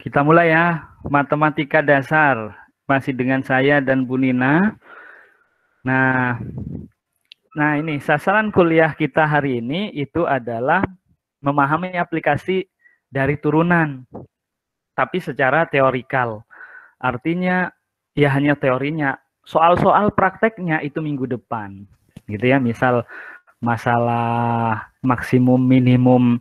Kita mulai ya, matematika dasar. Masih dengan saya dan Bu Nina. Nah ini sasaran kuliah kita hari ini itu adalah memahami aplikasi dari turunan, tapi secara teorikal. Artinya ya hanya teorinya. Soal-soal prakteknya itu minggu depan. Gitu ya, misal masalah maksimum minimum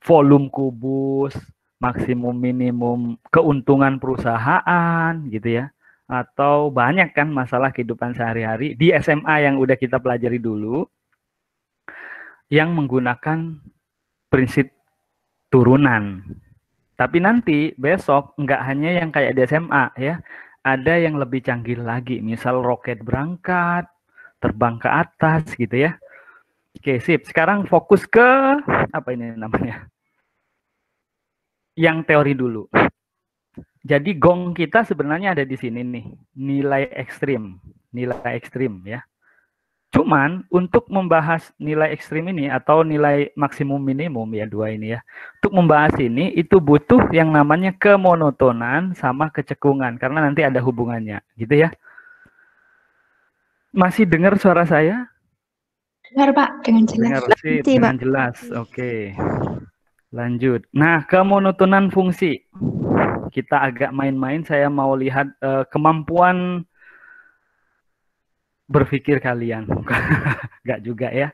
volume kubus, maksimum minimum keuntungan perusahaan gitu ya. Atau banyak kan masalah kehidupan sehari-hari di SMA yang udah kita pelajari dulu yang menggunakan prinsip turunan. Tapi nanti besok nggak hanya yang kayak di SMA ya, ada yang lebih canggih lagi, misal roket berangkat, terbang ke atas gitu ya. Oke, sip. Sekarang fokus ke apa ini namanya? Yang teori dulu. Jadi gong kita sebenarnya ada di sini nih, nilai ekstrim ya. Cuman untuk membahas nilai ekstrim ini atau nilai maksimum minimum ya dua ini ya. Untuk membahas ini itu butuh yang namanya kemonotonan sama kecekungan karena nanti ada hubungannya, gitu ya. Masih dengar suara saya? Dengar Pak, dengan jelas. Dengar sip, dengan jelas. Oke. Lanjut. Nah, kemonotonan fungsi. Kita agak main-main, saya mau lihat kemampuan berpikir kalian. Enggak juga ya.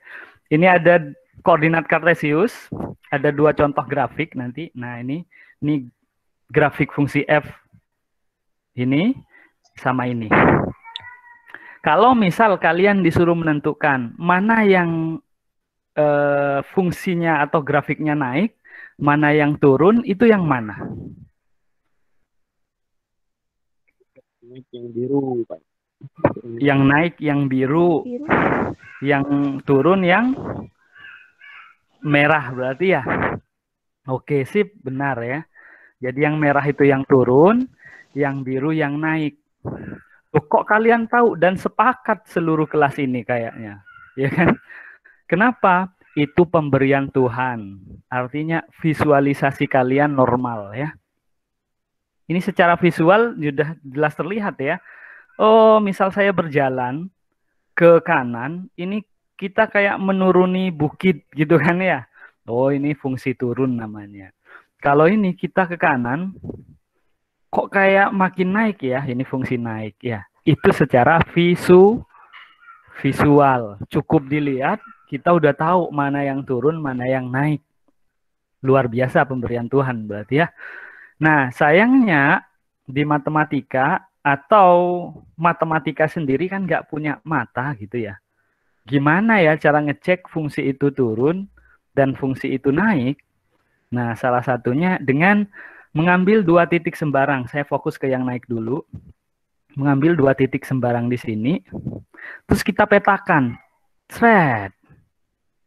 Ini ada koordinat kartesius, ada dua contoh grafik nanti. Nah, ini grafik fungsi f ini sama ini. Kalau misal kalian disuruh menentukan mana yang fungsinya atau grafiknya naik, mana yang turun, itu yang mana? Yang biru, Pak. Yang naik yang biru, yang turun yang merah berarti ya. Oke, sip, benar ya. Jadi yang merah itu yang turun, yang biru yang naik. Loh, kok kalian tahu dan sepakat seluruh kelas ini kayaknya, ya kan? Kenapa? Itu pemberian Tuhan. Artinya visualisasi kalian normal ya. Ini secara visual sudah jelas terlihat ya. Oh, misal saya berjalan ke kanan, ini kita kayak menuruni bukit gitu kan ya. Oh, ini fungsi turun namanya. Kalau ini kita ke kanan, kok kayak makin naik ya, ini fungsi naik ya. Itu secara visual. Cukup dilihat, kita udah tahu mana yang turun, mana yang naik. Luar biasa pemberian Tuhan berarti ya. Nah, sayangnya di matematika atau matematika sendiri kan nggak punya mata gitu ya. Gimana ya cara ngecek fungsi itu turun dan fungsi itu naik? Nah, salah satunya dengan mengambil dua titik sembarang. Saya fokus ke yang naik dulu. Mengambil dua titik sembarang di sini. Terus kita petakan. Thread.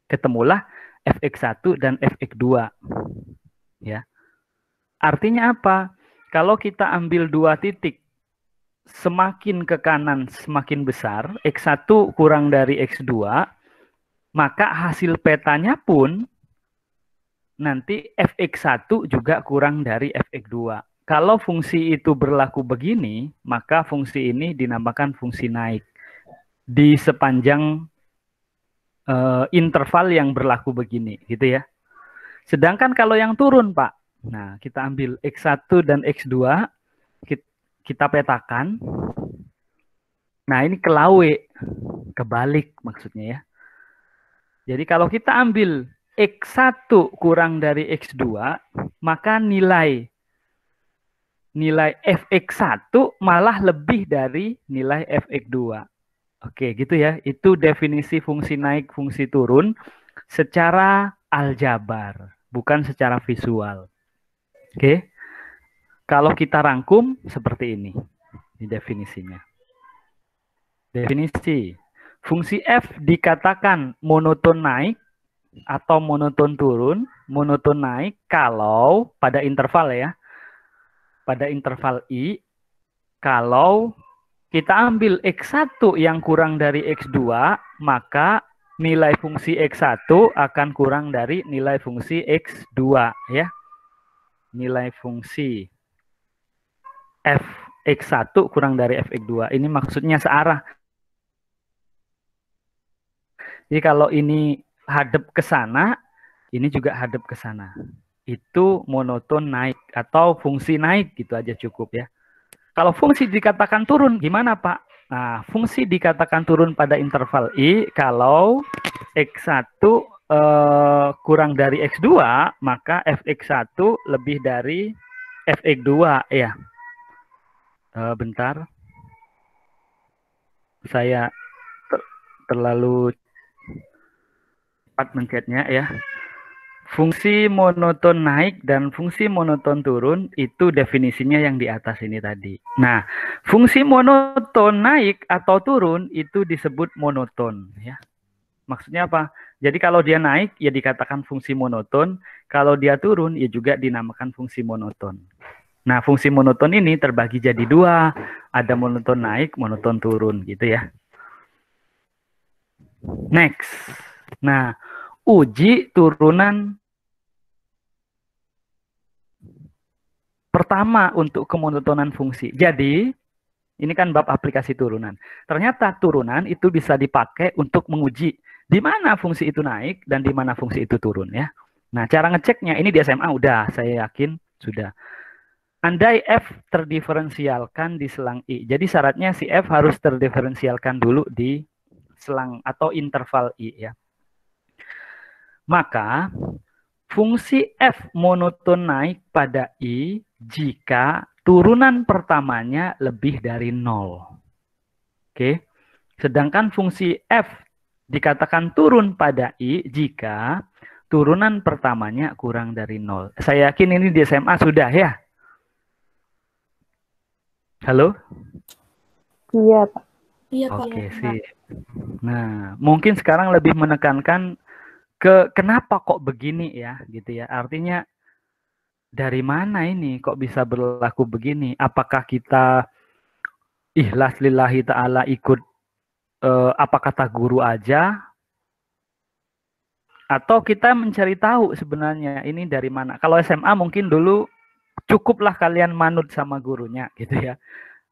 Ketemulah fx1 dan fx2. Ya. Artinya apa? Kalau kita ambil dua titik, semakin ke kanan semakin besar, x1 kurang dari x2, maka hasil petanya pun nanti fx1 juga kurang dari fx2. Kalau fungsi itu berlaku begini, maka fungsi ini dinamakan fungsi naik di sepanjang interval yang berlaku begini, gitu ya. Sedangkan kalau yang turun, Pak, nah kita ambil x1 dan x2, kita petakan. Nah ini kelawe, kebalik maksudnya ya. Jadi kalau kita ambil x1 kurang dari x2, maka nilai fx1 malah lebih dari nilai fx2. Oke, gitu ya. Itu definisi fungsi naik, fungsi turun secara aljabar, bukan secara visual. Oke. Kalau kita rangkum seperti ini. Ini definisinya. Definisi. Fungsi f dikatakan monoton naik atau monoton turun, monoton naik kalau pada interval ya. Pada interval I, kalau kita ambil X1 yang kurang dari X2, maka nilai fungsi X1 akan kurang dari nilai fungsi X2 ya. Nilai fungsi Fx1 kurang dari Fx2. Ini maksudnya searah. Jadi kalau ini hadap ke sana, ini juga hadap ke sana. Itu monoton naik atau fungsi naik gitu aja cukup ya. Kalau fungsi dikatakan turun gimana Pak? Nah, fungsi dikatakan turun pada interval I kalau X1 kurang dari X2, maka Fx1 lebih dari Fx2 ya. Bentar. Saya terlalu cepat mencetnya ya. Fungsi monoton naik dan fungsi monoton turun itu definisinya yang di atas ini tadi. Nah, fungsi monoton naik atau turun itu disebut monoton ya. Maksudnya apa? Jadi kalau dia naik ya dikatakan fungsi monoton, kalau dia turun ya juga dinamakan fungsi monoton. Nah, fungsi monoton ini terbagi jadi dua, ada monoton naik, monoton turun gitu ya. Next. Nah, uji turunan pertama untuk kemonotonan fungsi. Jadi, ini kan bab aplikasi turunan. Ternyata turunan itu bisa dipakai untuk menguji di mana fungsi itu naik dan di mana fungsi itu turun ya. Nah, cara ngeceknya ini di SMA udah, saya yakin sudah. Andai F terdiferensialkan di selang I. Jadi syaratnya si F harus terdiferensialkan dulu di selang atau interval I ya. Maka fungsi F monoton naik pada I jika turunan pertamanya lebih dari 0. Oke. Sedangkan fungsi F dikatakan turun pada I jika turunan pertamanya kurang dari 0. Saya yakin ini di SMA sudah ya. Halo? Iya, Pak. Iya, Pak. Oke, sih. Nah, mungkin sekarang lebih menekankan ke kenapa kok begini ya, gitu ya. Artinya dari mana ini kok bisa berlaku begini? Apakah kita ikhlas lillahi ta'ala ikut apa kata guru aja? Atau kita mencari tahu sebenarnya ini dari mana? Kalau SMA mungkin dulu cukuplah kalian manut sama gurunya gitu ya.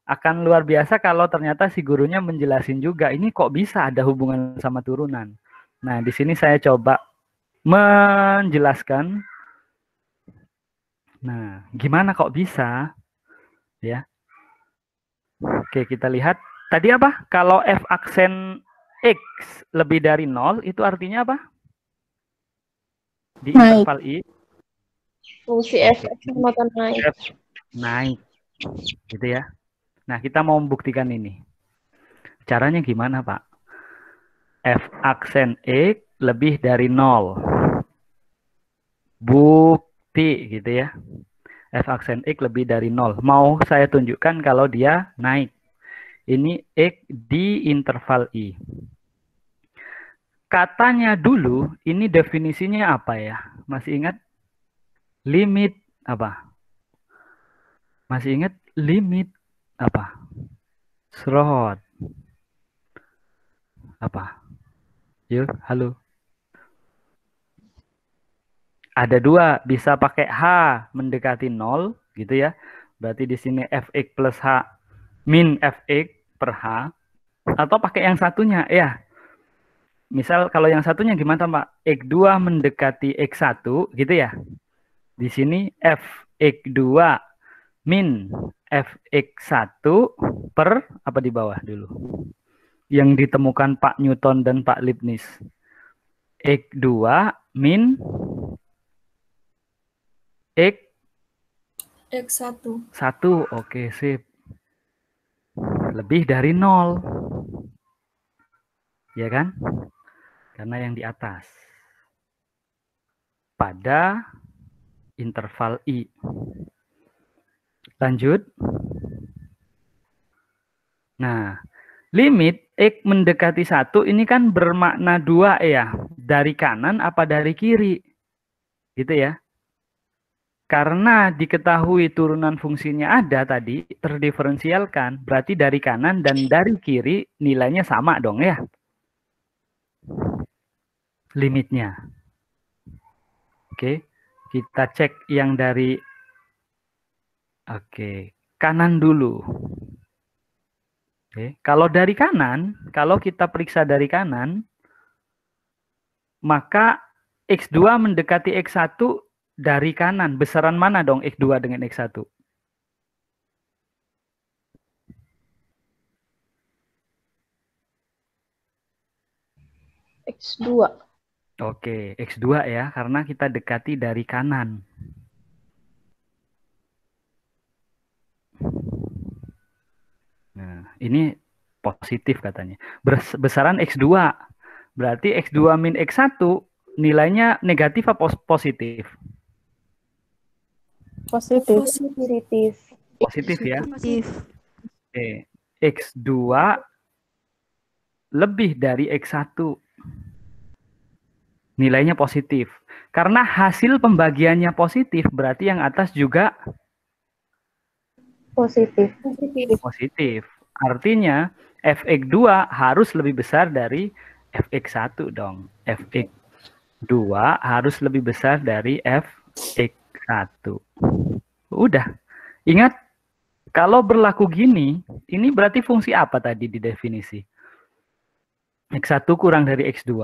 Akan luar biasa kalau ternyata si gurunya menjelasin juga ini kok bisa ada hubungan sama turunan. Nah, di sini saya coba menjelaskan. Nah, gimana kok bisa? Ya. Oke, kita lihat. Tadi apa? Kalau F aksen X lebih dari 0, itu artinya apa? Di interval I. Fungsi F monoton naik. F naik. Gitu ya. Nah, kita mau membuktikan ini. Caranya gimana, Pak? F aksen X lebih dari 0. Bukti, gitu ya. F aksen X lebih dari 0. Mau saya tunjukkan kalau dia naik. Ini X di interval I. Katanya dulu, ini definisinya apa ya? Masih ingat? Limit apa? Masih ingat? Limit apa? Slot. Apa? Yuk, halo. Ada dua, bisa pakai H mendekati 0, gitu ya. Berarti di sini Fx plus H min Fx per H. Atau pakai yang satunya, ya. Misal kalau yang satunya gimana Pak? X2 mendekati X1, gitu ya. Di sini Fx2 min Fx1 per, apa di bawah dulu? Yang ditemukan Pak Newton dan Pak Leibniz. X2 min X1. 1, oke sip. Lebih dari 0. Ya kan? Karena yang di atas. Pada interval I. Lanjut. Nah, limit X mendekati 1 ini kan bermakna 2 ya. Dari kanan apa dari kiri? Gitu ya. Karena diketahui turunan fungsinya ada tadi, terdiferensialkan, berarti dari kanan dan dari kiri nilainya sama dong ya. limitnya. Oke, kita cek yang dari kanan dulu. Oke, kalau dari kanan, kalau kita periksa dari kanan, maka X2 mendekati X1 dari kanan. Besaran mana dong X2 dengan X1? X2. Oke, X2 ya, karena kita dekati dari kanan. Nah, ini positif katanya. Besaran X2. Berarti X2 min X1 nilainya negatif apa positif? Positif. Positif ya. Positif. Oke. X2 lebih dari X1. Nilainya positif. Karena hasil pembagiannya positif, berarti yang atas juga Positif. positif. Artinya Fx2 harus lebih besar dari Fx1 dong. Fx2 harus lebih besar dari Fx1. Udah. Ingat, kalau berlaku gini, ini berarti fungsi apa tadi di definisi? X1 kurang dari X2,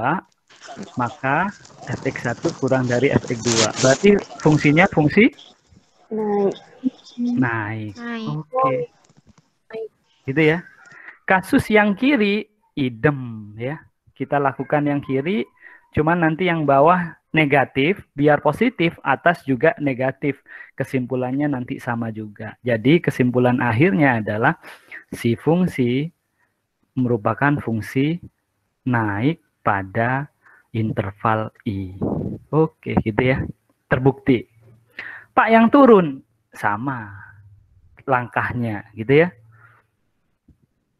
maka Fx1 kurang dari Fx2. Berarti fungsinya fungsi Naik. naik. Naik. Oke. Gitu ya. Kasus yang kiri, idem ya. Kita lakukan yang kiri, cuman nanti yang bawah negatif, biar positif, atas juga negatif. Kesimpulannya nanti sama juga. Jadi kesimpulan akhirnya adalah si fungsi merupakan fungsi naik pada interval I. Oke, gitu ya. Terbukti. Pak, yang turun sama langkahnya, gitu ya.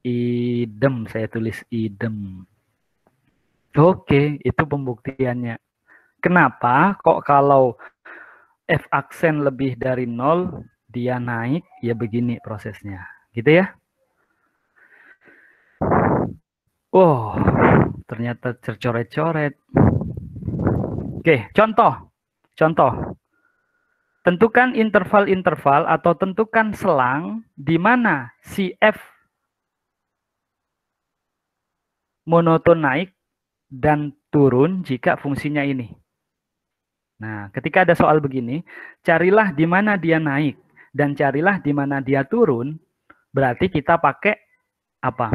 Idem, saya tulis idem. Oke, itu pembuktiannya. Kenapa kok kalau F aksen lebih dari 0, dia naik, ya begini prosesnya. Gitu ya. Oh, ternyata tercoret-coret. Oke, contoh. Tentukan interval-interval atau tentukan selang di mana si F monoton naik dan turun jika fungsinya ini. Nah, ketika ada soal begini, carilah di mana dia naik dan carilah di mana dia turun, berarti kita pakai apa?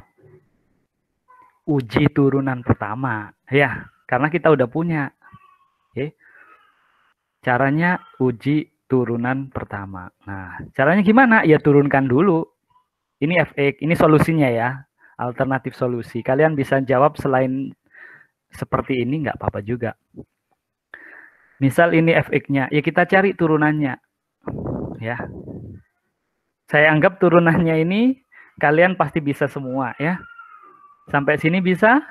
Uji turunan pertama. Ya, karena kita udah punya. Oke. Caranya uji turunan pertama. Nah, caranya gimana? Ya turunkan dulu. Ini Fx, ini solusinya ya. Alternatif solusi. Kalian bisa jawab selain seperti ini, nggak apa-apa juga. Misal ini Fx-nya, ya kita cari turunannya. Ya. Saya anggap turunannya ini kalian pasti bisa semua ya. Sampai sini bisa?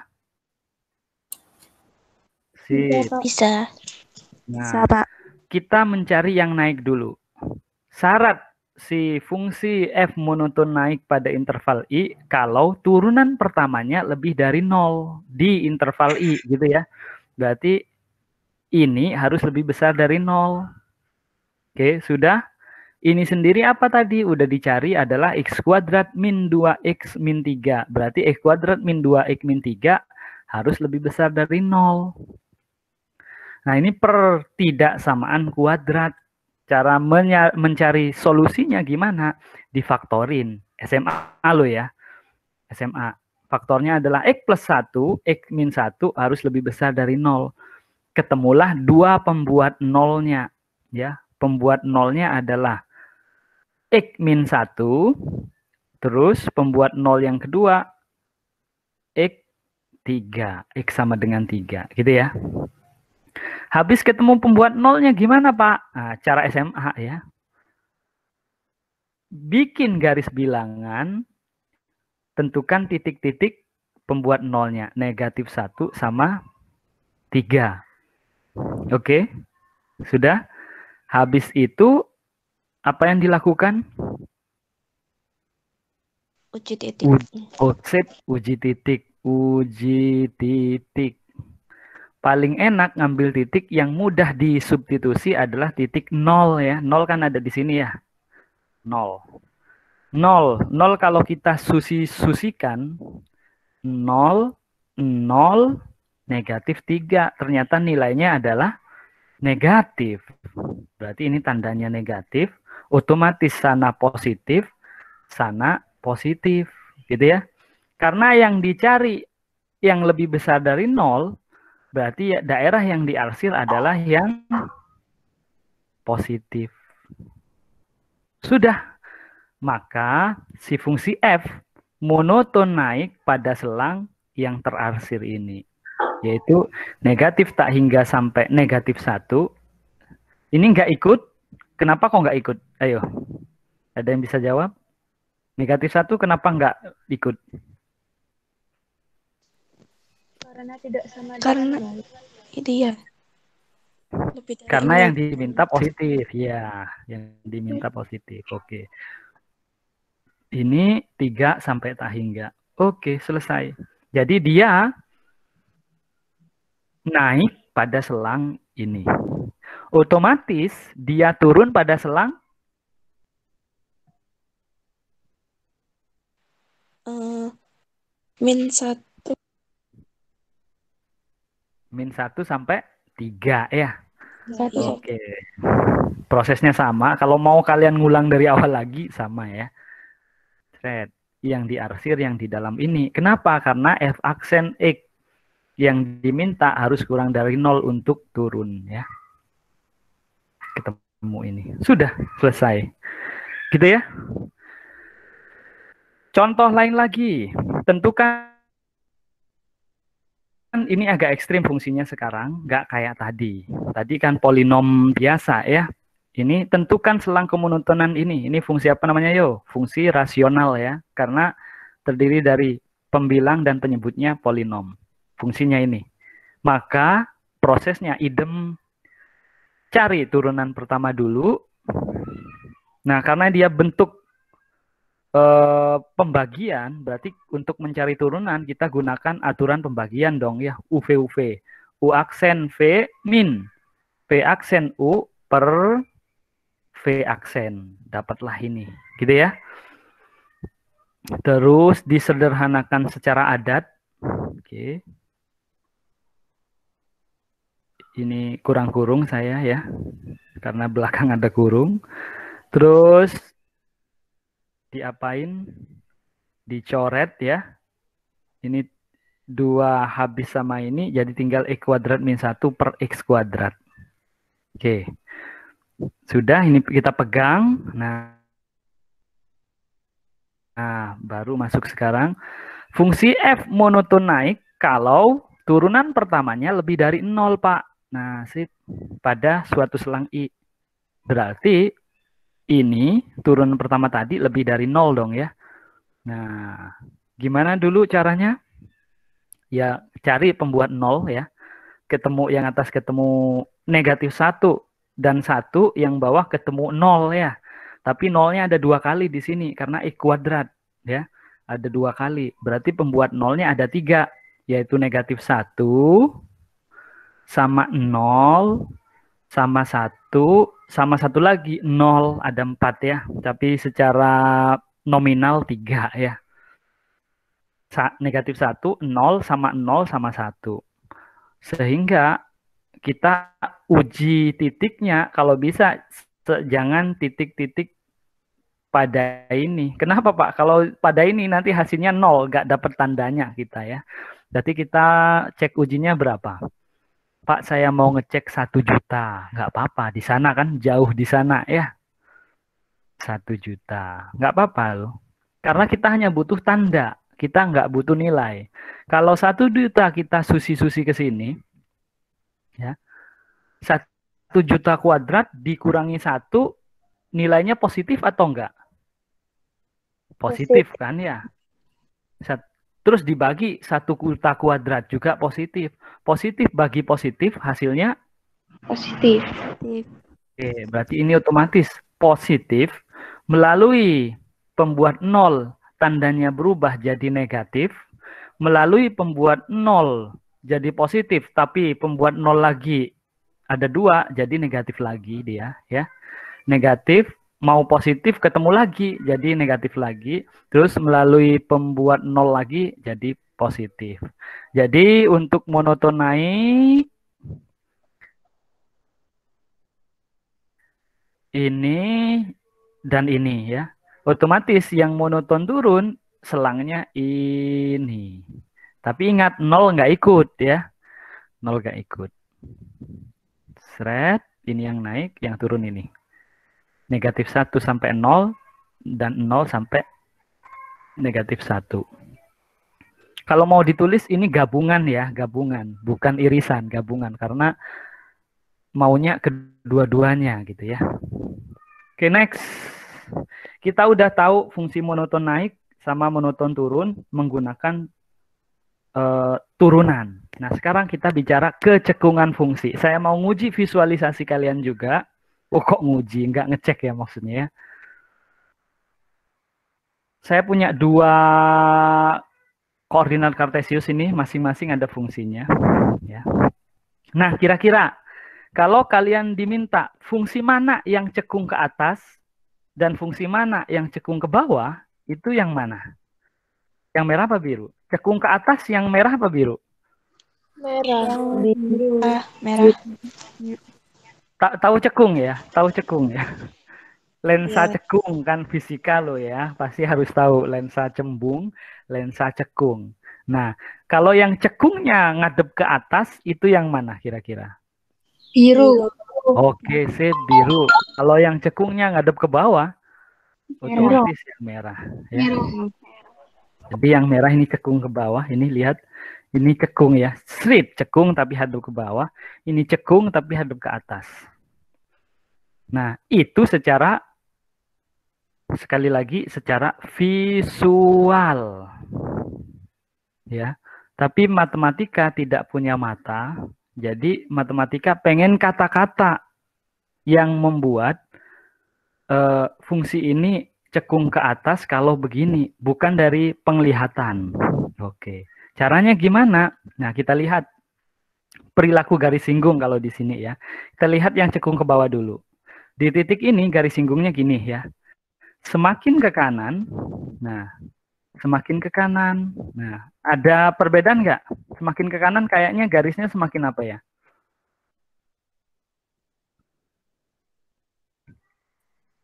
Bisa. Nah, Pak. kita mencari yang naik dulu. Syarat si fungsi f monoton naik pada interval I kalau turunan pertamanya lebih dari 0 di interval I gitu ya. Berarti ini harus lebih besar dari 0. Oke, sudah. Ini sendiri apa tadi? Udah dicari adalah x kuadrat min 2x min 3. Berarti x kuadrat min 2x min 3 harus lebih besar dari 0. Nah, ini pertidaksamaan kuadrat. Cara mencari solusinya gimana? Difaktorin. SMA lo ya. SMA. Faktornya adalah x plus 1, x min 1 harus lebih besar dari 0. Ketemulah dua pembuat nolnya. Ya, pembuat nolnya adalah x min 1, terus pembuat nol yang kedua, x 3. X sama dengan 3. Gitu ya. Habis ketemu pembuat nolnya gimana, Pak? Nah, cara SMA ya. Bikin garis bilangan, tentukan titik-titik pembuat nolnya. Negatif 1 sama 3. Oke? Sudah? Habis itu, apa yang dilakukan? Uji titik. Uji titik. paling enak ngambil titik yang mudah disubstitusi adalah titik 0 ya. 0 kan ada di sini ya. 0. 0. 0 kalau kita susikan 0, 0, negatif 3. Ternyata nilainya adalah negatif. Berarti ini tandanya negatif. Otomatis sana positif, sana positif. Gitu ya. Karena yang dicari yang lebih besar dari 0, berarti daerah yang diarsir adalah yang positif. Sudah. Maka si fungsi f monoton naik pada selang yang terarsir ini. Yaitu negatif tak hingga sampai negatif 1. Ini nggak ikut. Kenapa kok nggak ikut? Ayo. Ada yang bisa jawab? Negatif 1 kenapa nggak ikut? Karena tidak sama Karena dengan itu ya. Lebih dari Karena nol. yang diminta positif. Ya, yang diminta positif. Oke. Ini 3 sampai tak hingga. Oke, selesai. Jadi dia naik pada selang ini. Otomatis dia turun pada selang Min 1. min 1 sampai 3 ya. Satu. Oke. Prosesnya sama. Kalau mau kalian ngulang dari awal lagi, sama ya. Thread. Yang diarsir yang di dalam ini. Kenapa? Karena F aksen X yang diminta harus kurang dari 0 untuk turun ya. Ketemu ini. Sudah selesai. Gitu ya. Contoh lain lagi. Tentukan ini agak ekstrim fungsinya sekarang, nggak kayak tadi. Tadi kan polinom biasa ya. Ini tentukan selang kemonotonan ini. Ini fungsi apa namanya yo? Fungsi rasional ya. Karena terdiri dari pembilang dan penyebutnya polinom. Fungsinya ini. Maka prosesnya idem. Cari turunan pertama dulu. Nah, karena dia bentuk pembagian, berarti untuk mencari turunan kita gunakan aturan pembagian dong ya, UV. U aksen V min V aksen U per V aksen. Dapatlah ini, gitu ya. Terus disederhanakan secara adat. Oke. Ini kurang kurung saya ya, karena belakang ada kurung. Terus diapain? Dicoret ya. Ini 2 habis sama ini, jadi tinggal X kuadrat min 1 per X kuadrat. Oke. Sudah, ini kita pegang. Nah, baru masuk sekarang. Fungsi F monoton naik kalau turunan pertamanya lebih dari 0, Pak. Nah, sip. Pada suatu selang I. Berarti ini turunan pertama tadi lebih dari 0 dong ya. Nah, gimana dulu caranya? Ya, cari pembuat 0 ya. Ketemu yang atas ketemu negatif 1 dan 1 yang bawah ketemu 0 ya. Tapi 0-nya ada 2 kali di sini karena X kuadrat ya. Ada 2 kali. Berarti pembuat 0-nya ada 3, yaitu negatif 1 sama 0 sama 1 sama 1 lagi 0, ada 4 ya. Tapi secara nominal 3 ya. Negatif 1, 0 sama 0 sama 1. Sehingga kita uji titiknya, kalau bisa jangan titik-titik pada ini. Kenapa Pak? Kalau pada ini nanti hasilnya 0, nggak dapat tandanya kita ya. Jadi kita cek ujinya berapa? Pak, saya mau ngecek 1 juta. Nggak apa-apa, di sana kan jauh di sana ya. 1 juta. Nggak apa-apa loh. Karena kita hanya butuh tanda. Kita nggak butuh nilai. Kalau 1 juta kita susi-susi ke sini, ya, 1 juta kuadrat dikurangi 1, nilainya positif atau enggak? Positif kan ya. Terus dibagi 1 juta kuadrat juga positif. Positif bagi positif hasilnya Positif. oke, berarti ini otomatis positif melalui pembuat 0 tandanya berubah jadi negatif, melalui pembuat 0 jadi positif, tapi pembuat 0 lagi ada 2, jadi negatif lagi dia, ya. Negatif mau positif ketemu lagi, jadi negatif lagi. Terus melalui pembuat 0 lagi, jadi positif. Jadi untuk monoton naik, ini dan ini ya. Otomatis yang monoton turun, selangnya ini. Tapi ingat, 0 nggak ikut ya. 0 nggak ikut. Seret, ini yang naik, yang turun ini. Negatif 1 sampai 0, dan 0 sampai negatif 1. Kalau mau ditulis ini gabungan ya, gabungan. Bukan irisan, gabungan. Karena maunya kedua-duanya gitu ya. Oke, next. Kita udah tahu fungsi monoton naik sama monoton turun menggunakan turunan. Nah, sekarang kita bicara kecekungan fungsi. Saya mau nguji visualisasi kalian juga. Oh, kok nguji? Nggak ngecek ya maksudnya ya. Saya punya 2 koordinat kartesius ini, masing-masing ada fungsinya. Ya. Nah, kira-kira kalau kalian diminta fungsi mana yang cekung ke atas dan fungsi mana yang cekung ke bawah, itu yang mana? Yang merah apa biru? Cekung ke atas yang merah apa biru? Merah. Merah. Tahu cekung ya? Tahu cekung ya? Lensa Iya. cekung kan fisika lo ya, pasti harus tahu lensa cembung, lensa cekung. Nah, kalau yang cekungnya ngadep ke atas itu yang mana kira-kira? Biru. Oke, sip, biru. Kalau yang cekungnya ngadep ke bawah, otomatis yang merah. Ya. Jadi yang merah ini cekung ke bawah, ini lihat, ini cekung ya, strip cekung tapi hadap ke bawah, ini cekung tapi hadap ke atas. Nah, itu secara sekali lagi secara visual. Ya. Tapi matematika tidak punya mata. Jadi matematika pengen kata-kata yang membuat fungsi ini cekung ke atas kalau begini, bukan dari penglihatan. Oke. Caranya gimana? Nah, kita lihat perilaku garis singgung kalau di sini ya. Kita lihat yang cekung ke bawah dulu. Di titik ini garis singgungnya gini ya. Semakin ke kanan, nah, semakin ke kanan. Nah, ada perbedaan nggak? Semakin ke kanan kayaknya garisnya semakin apa ya?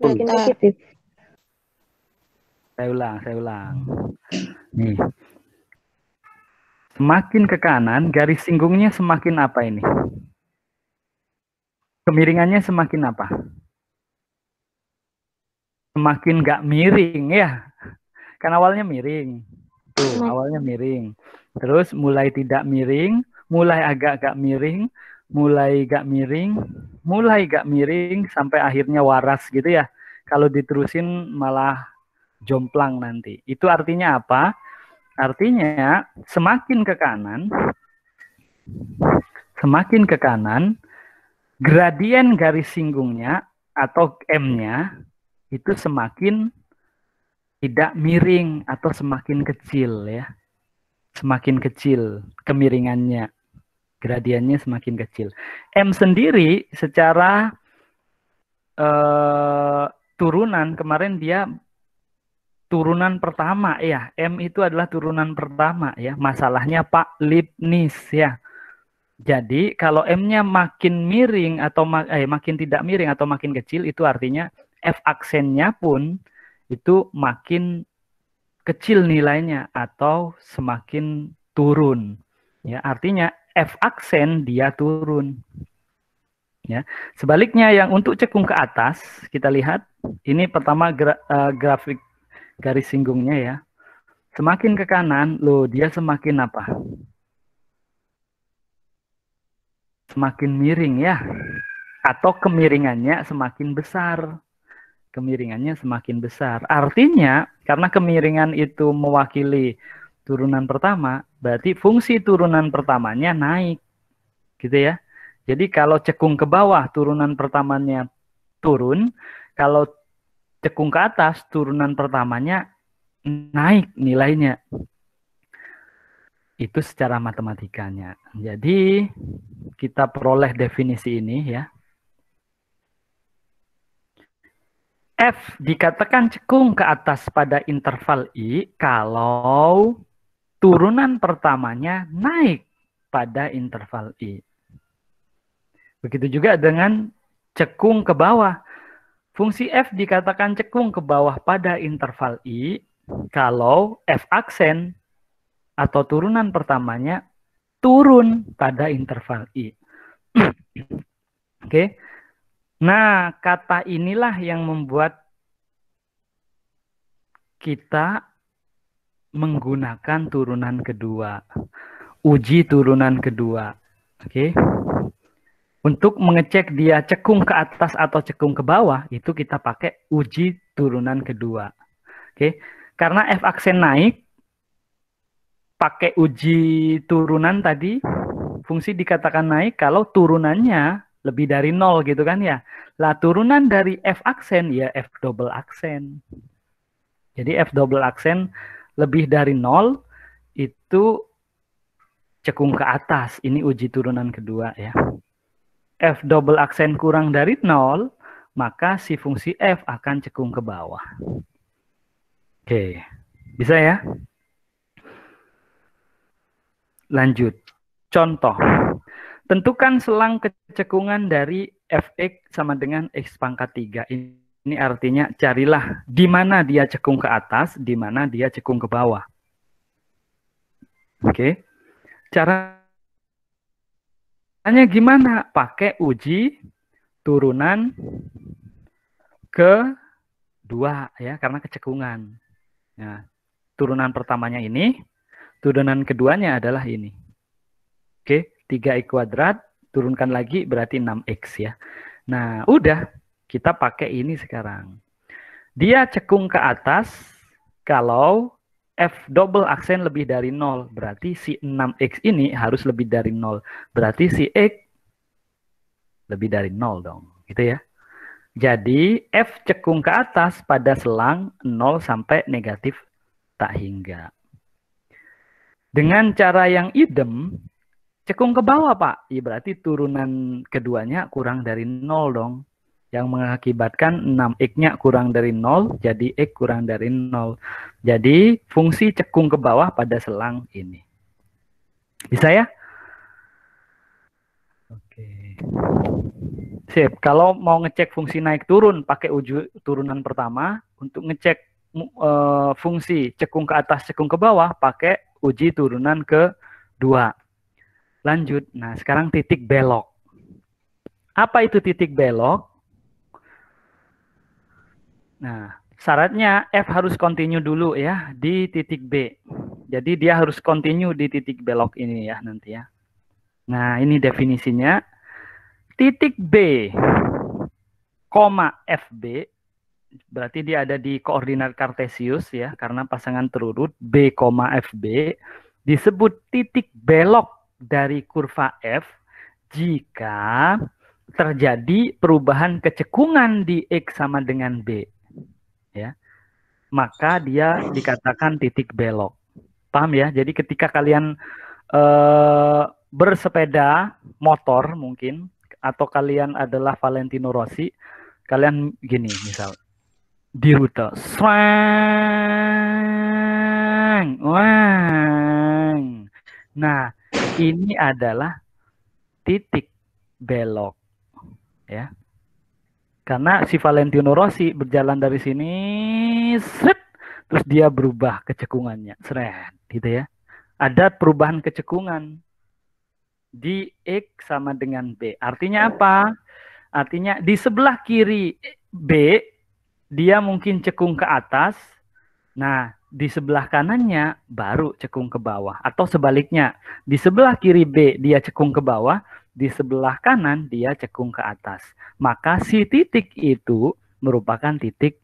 Semakin positif. Saya ulang. Nih. Semakin ke kanan, garis singgungnya semakin apa ini? Kemiringannya semakin apa? Semakin nggak miring ya. Kan awalnya miring. Tuh, awalnya miring. Terus mulai tidak miring, mulai agak-agak miring, mulai gak miring, sampai akhirnya waras gitu ya. Kalau diterusin malah jomplang nanti. Itu artinya apa? Artinya semakin ke kanan, gradien garis singgungnya atau M-nya itu semakin tidak miring atau semakin kecil ya. Semakin kecil kemiringannya. Gradiennya semakin kecil. M sendiri secara turunan kemarin dia turunan pertama ya. M itu adalah turunan pertama ya. Masalahnya Pak Leibniz ya. Jadi kalau M-nya makin miring atau makin tidak miring atau makin kecil itu artinya F aksennya pun itu makin kecil nilainya atau semakin turun. Ya, artinya F aksen dia turun. Ya. Sebaliknya yang untuk cekung ke atas, kita lihat ini pertama grafik garis singgungnya ya. Semakin ke kanan, loh dia semakin apa? Semakin miring ya. Atau kemiringannya semakin besar. Kemiringannya semakin besar. Artinya, karena kemiringan itu mewakili turunan pertama, berarti fungsi turunan pertamanya naik. Gitu ya. Jadi kalau cekung ke bawah, turunan pertamanya turun. Kalau cekung ke atas, turunan pertamanya naik nilainya. Itu secara matematikanya. Jadi kita peroleh definisi ini ya. F dikatakan cekung ke atas pada interval I kalau turunan pertamanya naik pada interval I. Begitu juga dengan cekung ke bawah. Fungsi F dikatakan cekung ke bawah pada interval I kalau F aksen atau turunan pertamanya turun pada interval I. Oke. Nah, kata inilah yang membuat kita menggunakan turunan kedua. Uji turunan kedua. Oke. Untuk mengecek dia cekung ke atas atau cekung ke bawah, itu kita pakai uji turunan kedua. Oke. Karena F aksen naik, pakai uji turunan tadi, fungsi dikatakan naik kalau turunannya lebih dari 0 gitu kan ya. Lah turunan dari F aksen ya F double aksen. Jadi F double aksen lebih dari 0 itu cekung ke atas. Ini uji turunan kedua ya. F double aksen kurang dari 0, maka si fungsi F akan cekung ke bawah. Oke, bisa ya? Lanjut. Contoh. Tentukan selang kecekungan dari Fx sama dengan X pangkat 3. Ini artinya carilah di mana dia cekung ke atas, di mana dia cekung ke bawah. Oke. Caranya gimana? Pakai uji turunan kedua ya, karena kecekungan. Nah, turunan pertamanya ini, turunan keduanya adalah ini. Oke, 3x kuadrat, turunkan lagi berarti 6x ya. Nah, udah, kita pakai ini sekarang. Dia cekung ke atas kalau F double aksen lebih dari 0. Berarti si 6x ini harus lebih dari 0. Berarti si X lebih dari 0 dong. Gitu ya. Jadi, F cekung ke atas pada selang 0 sampai negatif tak hingga. Dengan cara yang idem, cekung ke bawah, Pak. Ya, berarti turunan keduanya kurang dari 0 dong. Yang mengakibatkan 6x-nya kurang dari 0, jadi x kurang dari 0. Jadi, fungsi cekung ke bawah pada selang ini. Bisa ya? Oke. Sip. Kalau mau ngecek fungsi naik turun, pakai uji turunan pertama. Untuk ngecek fungsi cekung ke atas, cekung ke bawah, pakai uji turunan kedua. Lanjut. Nah, sekarang titik belok. Apa itu titik belok? Nah, syaratnya F harus continue dulu ya di titik B. Jadi dia harus continue di titik belok ini ya nanti ya. Nah, ini definisinya. Titik B, FB, berarti dia ada di koordinat kartesius ya, karena pasangan terurut B, FB, disebut titik belok dari kurva F jika terjadi perubahan kecekungan di X sama dengan B. Ya, maka dia dikatakan titik belok. Paham ya? Jadi ketika kalian bersepeda motor mungkin, atau kalian adalah Valentino Rossi, kalian gini misal di rute, swang, wang. Nah, ini adalah titik belok, ya. Karena si Valentino Rossi berjalan dari sini, sret, terus dia berubah kecekungannya, seret, gitu ya. Ada perubahan kecekungan di X sama dengan B. Artinya apa? Artinya di sebelah kiri B, dia mungkin cekung ke atas. Nah, di sebelah kanannya baru cekung ke bawah. Atau sebaliknya, di sebelah kiri B, dia cekung ke bawah. Di sebelah kanan, dia cekung ke atas. Maka si titik itu merupakan titik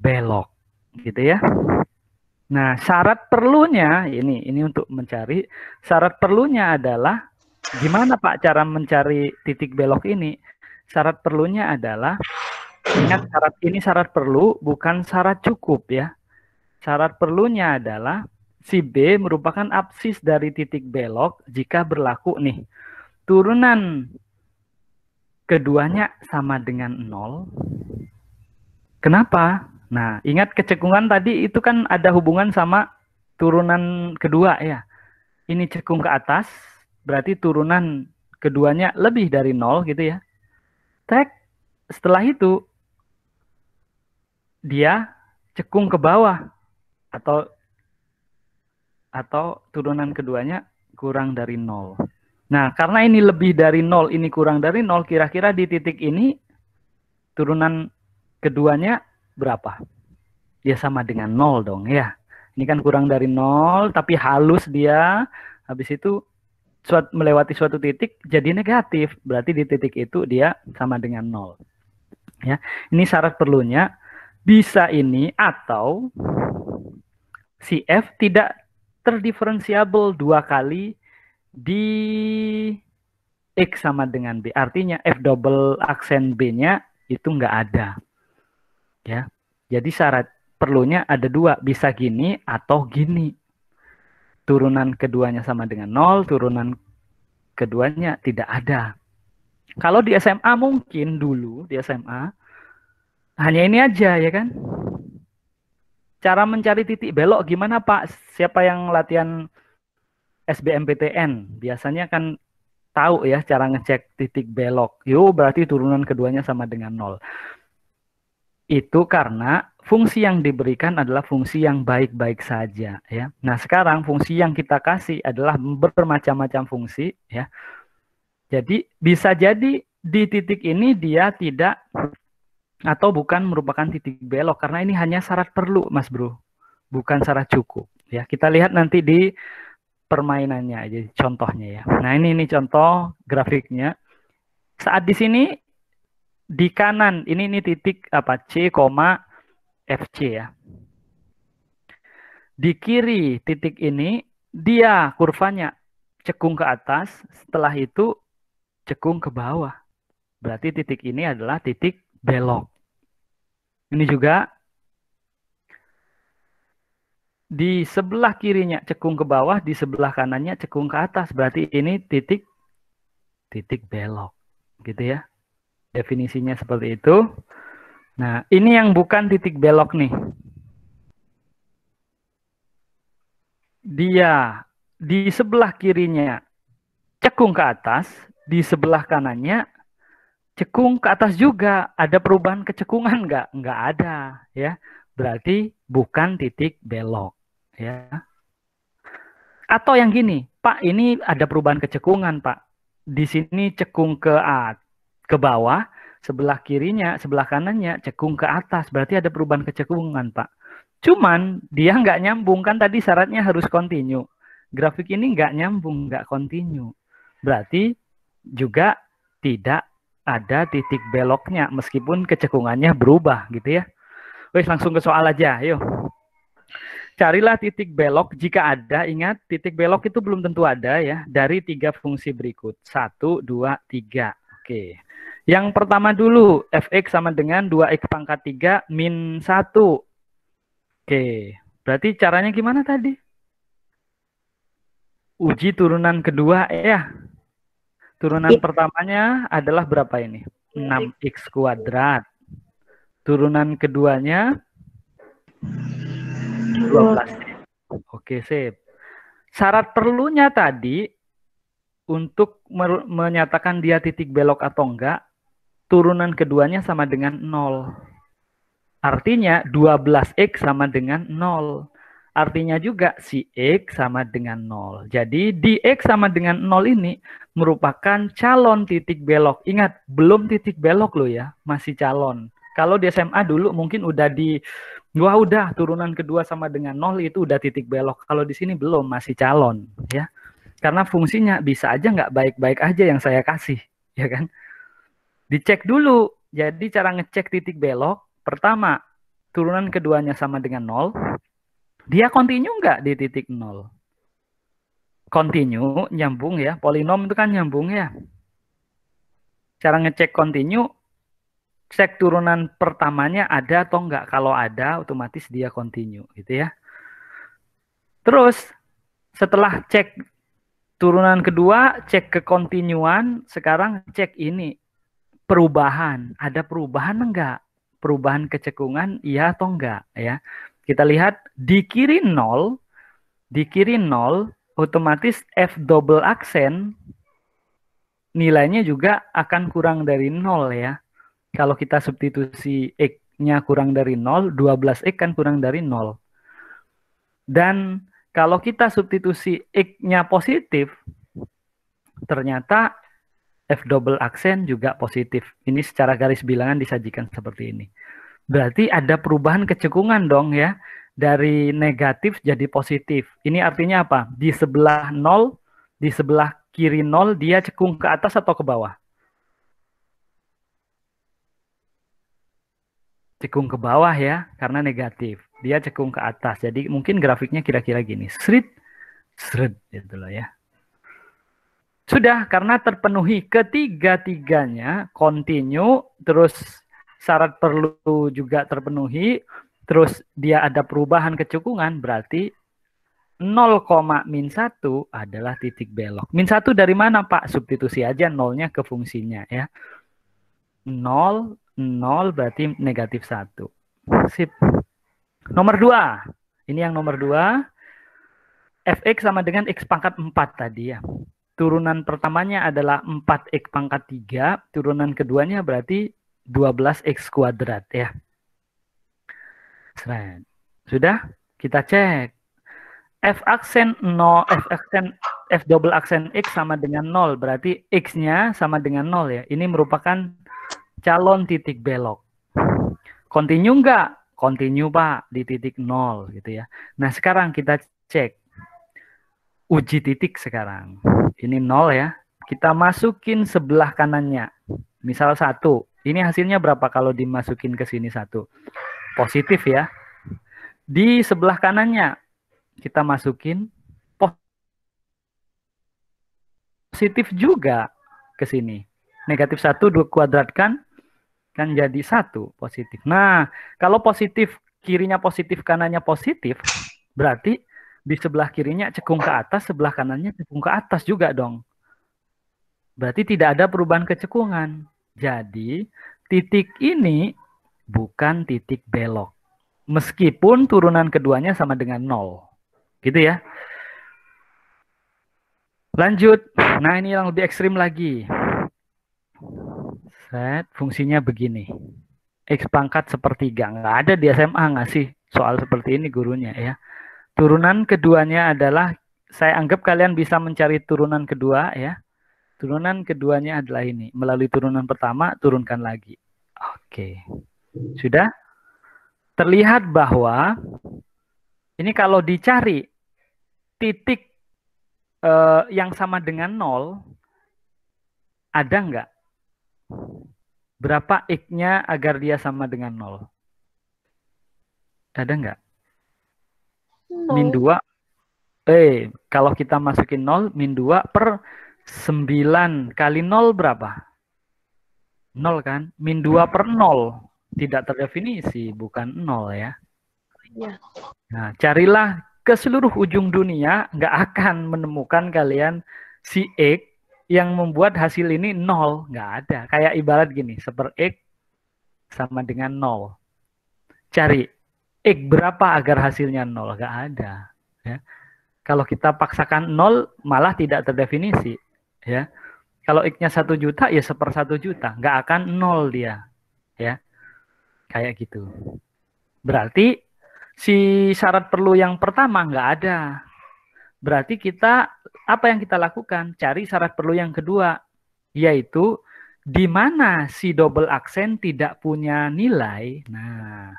belok. Gitu ya. Nah, syarat perlunya, ini untuk mencari, syarat perlunya adalah, gimana Pak cara mencari titik belok ini? Syarat perlunya adalah, ingat syarat ini syarat perlu, bukan syarat cukup ya. Syarat perlunya adalah si B merupakan absis dari titik belok jika berlaku nih. Turunan keduanya sama dengan 0. Kenapa? Nah, ingat kecekungan tadi itu kan ada hubungan sama turunan kedua ya. Ini cekung ke atas, berarti turunan keduanya lebih dari 0 gitu ya. Tek, setelah itu dia cekung ke bawah atau turunan keduanya kurang dari 0. Nah, karena ini lebih dari 0, ini kurang dari 0, kira-kira di titik ini turunan keduanya berapa? Ya sama dengan 0 dong ya. Ini kan kurang dari 0, tapi halus dia. Habis itu melewati suatu titik jadi negatif. Berarti di titik itu dia sama dengan 0. Ya, ini syarat perlunya. Bisa ini atau si F tidak terdiferensiabel dua kali di X sama dengan B. Artinya F double aksen B-nya itu nggak ada. Ya, jadi syarat perlunya ada dua, bisa gini atau gini. Turunan keduanya sama dengan 0, turunan keduanya tidak ada. Kalau di SMA mungkin dulu di SMA hanya ini aja ya kan. Cara mencari titik belok gimana Pak? Siapa yang latihan SBMPTN? Biasanya kan tahu ya cara ngecek titik belok. Yo, berarti turunan keduanya sama dengan 0. Itu karena fungsi yang diberikan adalah fungsi yang baik-baik saja ya. Nah, sekarang fungsi yang kita kasih adalah bermacam-macam fungsi ya. Jadi bisa jadi di titik ini dia tidak atau bukan merupakan titik belok karena ini hanya syarat perlu, Mas Bro. Bukan syarat cukup ya. Kita lihat nanti di permainannya aja contohnya ya. Nah, ini contoh grafiknya. Saat di sini di kanan ini titik apa C, FC ya. Di kiri titik ini dia kurvanya cekung ke atas, setelah itu cekung ke bawah. Berarti titik ini adalah titik belok. Ini juga di sebelah kirinya cekung ke bawah, di sebelah kanannya cekung ke atas. Berarti ini titik belok. Gitu ya. Definisinya seperti itu. Nah, ini yang bukan titik belok nih. Dia di sebelah kirinya cekung ke atas, di sebelah kanannya cekung ke atas juga. Ada perubahan kecekungan nggak? Nggak ada, ya. Berarti bukan titik belok, ya. Atau yang gini, Pak, ini ada perubahan kecekungan, Pak. Di sini cekung ke bawah, sebelah kirinya, sebelah kanannya cekung ke atas. Berarti ada perubahan kecekungan, Pak. Cuman dia nggak nyambung, kan tadi syaratnya harus kontinu. Grafik ini nggak nyambung, nggak kontinu. Berarti juga tidak ada titik beloknya meskipun kecekungannya berubah gitu ya. Wes langsung ke soal aja, yuk. Carilah titik belok jika ada. Ingat, titik belok itu belum tentu ada ya. Dari 3 fungsi berikut. 1, 2, 3. Oke. Yang pertama dulu, fx sama dengan 2x pangkat 3 min 1. Oke. Berarti caranya gimana tadi? Uji turunan kedua ya. Turunan pertamanya adalah berapa ini? 6x kuadrat. Turunan keduanya 12. Oke, sip. Syarat perlunya tadi untuk menyatakan dia titik belok atau enggak, turunan keduanya sama dengan 0. Artinya 12x sama dengan 0. Artinya juga si X sama dengan 0. Jadi di X sama dengan 0 ini merupakan calon titik belok. Ingat, belum titik belok loh ya, masih calon. Kalau di SMA dulu mungkin udah wah udah turunan kedua sama dengan 0 itu udah titik belok. Kalau di sini belum, masih calon ya. Karena fungsinya bisa aja nggak baik-baik aja yang saya kasih, ya kan? Dicek dulu. Jadi cara ngecek titik belok, pertama turunan keduanya sama dengan 0. Dia kontinu nggak di titik 0? Kontinu, nyambung ya. Polinom itu kan nyambung ya. Cara ngecek kontinu, cek turunan pertamanya ada atau enggak. Kalau ada, otomatis dia kontinu gitu ya. Terus setelah cek turunan kedua, cek ke kontinuan, sekarang cek ini perubahan. Ada perubahan enggak? Perubahan kecekungan iya atau enggak ya? Kita lihat di kiri 0, otomatis F double aksen nilainya juga akan kurang dari 0 ya. Kalau kita substitusi X-nya kurang dari 0, 12X kan kurang dari 0. Dan kalau kita substitusi X-nya positif, ternyata F double aksen juga positif. Ini secara garis bilangan disajikan seperti ini. Berarti ada perubahan kecekungan dong ya. Dari negatif jadi positif. Ini artinya apa? Di sebelah 0, di sebelah kiri 0, dia cekung ke atas atau ke bawah? Cekung ke bawah ya, karena negatif. Dia cekung ke atas. Jadi mungkin grafiknya kira-kira gini. Srit, sret, gitu loh ya. Sudah, karena terpenuhi ketiga-tiganya, continue, terus syarat perlu juga terpenuhi, terus dia ada perubahan kecekungan, berarti 0,-1 adalah titik belok. Min 1 dari mana, Pak? Substitusi aja 0-nya ke fungsinya ya. 0, 0 berarti negatif 1. Sip. Nomor 2. Ini yang nomor 2. Fx sama dengan X pangkat 4 tadi ya. Turunan pertamanya adalah 4X pangkat 3. Turunan keduanya berarti 12X kuadrat ya. Sudah? Kita cek. F aksen 0, F double aksen X sama dengan 0. Berarti X-nya sama dengan 0 ya. Ini merupakan calon titik belok. Continue enggak? Continue Pak di titik 0 gitu ya. Nah sekarang kita cek. Uji titik sekarang. Ini 0 ya. Kita masukin sebelah kanannya. Misal 1. Ini hasilnya berapa kalau dimasukin ke sini 1? Positif ya. Di sebelah kanannya kita masukin positif juga ke sini. Negatif 1 kuadratkan kan jadi 1 positif. Nah, kalau positif kirinya positif, kanannya positif, berarti di sebelah kirinya cekung ke atas, sebelah kanannya cekung ke atas juga dong. Berarti tidak ada perubahan kecekungan. Jadi, titik ini bukan titik belok. Meskipun turunan keduanya sama dengan 0. Gitu ya. Lanjut. Nah, ini yang lebih ekstrim lagi. Set, fungsinya begini. X pangkat sepertiga. Nggak ada di SMA ngasih soal seperti ini gurunya ya. Turunan keduanya adalah, saya anggap kalian bisa mencari turunan kedua ya. Turunan keduanya adalah ini. Melalui turunan pertama, turunkan lagi. Oke. Sudah? Terlihat bahwa ini kalau dicari titik yang sama dengan 0, ada nggak? Berapa X-nya agar dia sama dengan 0? Ada nggak? Min 2. Kalau kita masukin 0, min 2 per 9 kali 0 berapa? 0 kan? Min 2 per 0. Tidak terdefinisi, bukan 0 ya. Ya. Nah, carilah ke seluruh ujung dunia, nggak akan menemukan kalian si X yang membuat hasil ini 0. Nggak ada. Kayak ibarat gini, seper X sama dengan 0. Cari X berapa agar hasilnya 0. Nggak ada. Ya. Kalau kita paksakan 0, malah tidak terdefinisi. Ya. Kalau X-nya 1 juta, ya seper 1 juta. Nggak akan 0 dia. Ya. Kayak gitu. Berarti si syarat perlu yang pertama nggak ada. Berarti kita, apa yang kita lakukan? Cari syarat perlu yang kedua. Yaitu, di mana si double aksen tidak punya nilai. Nah,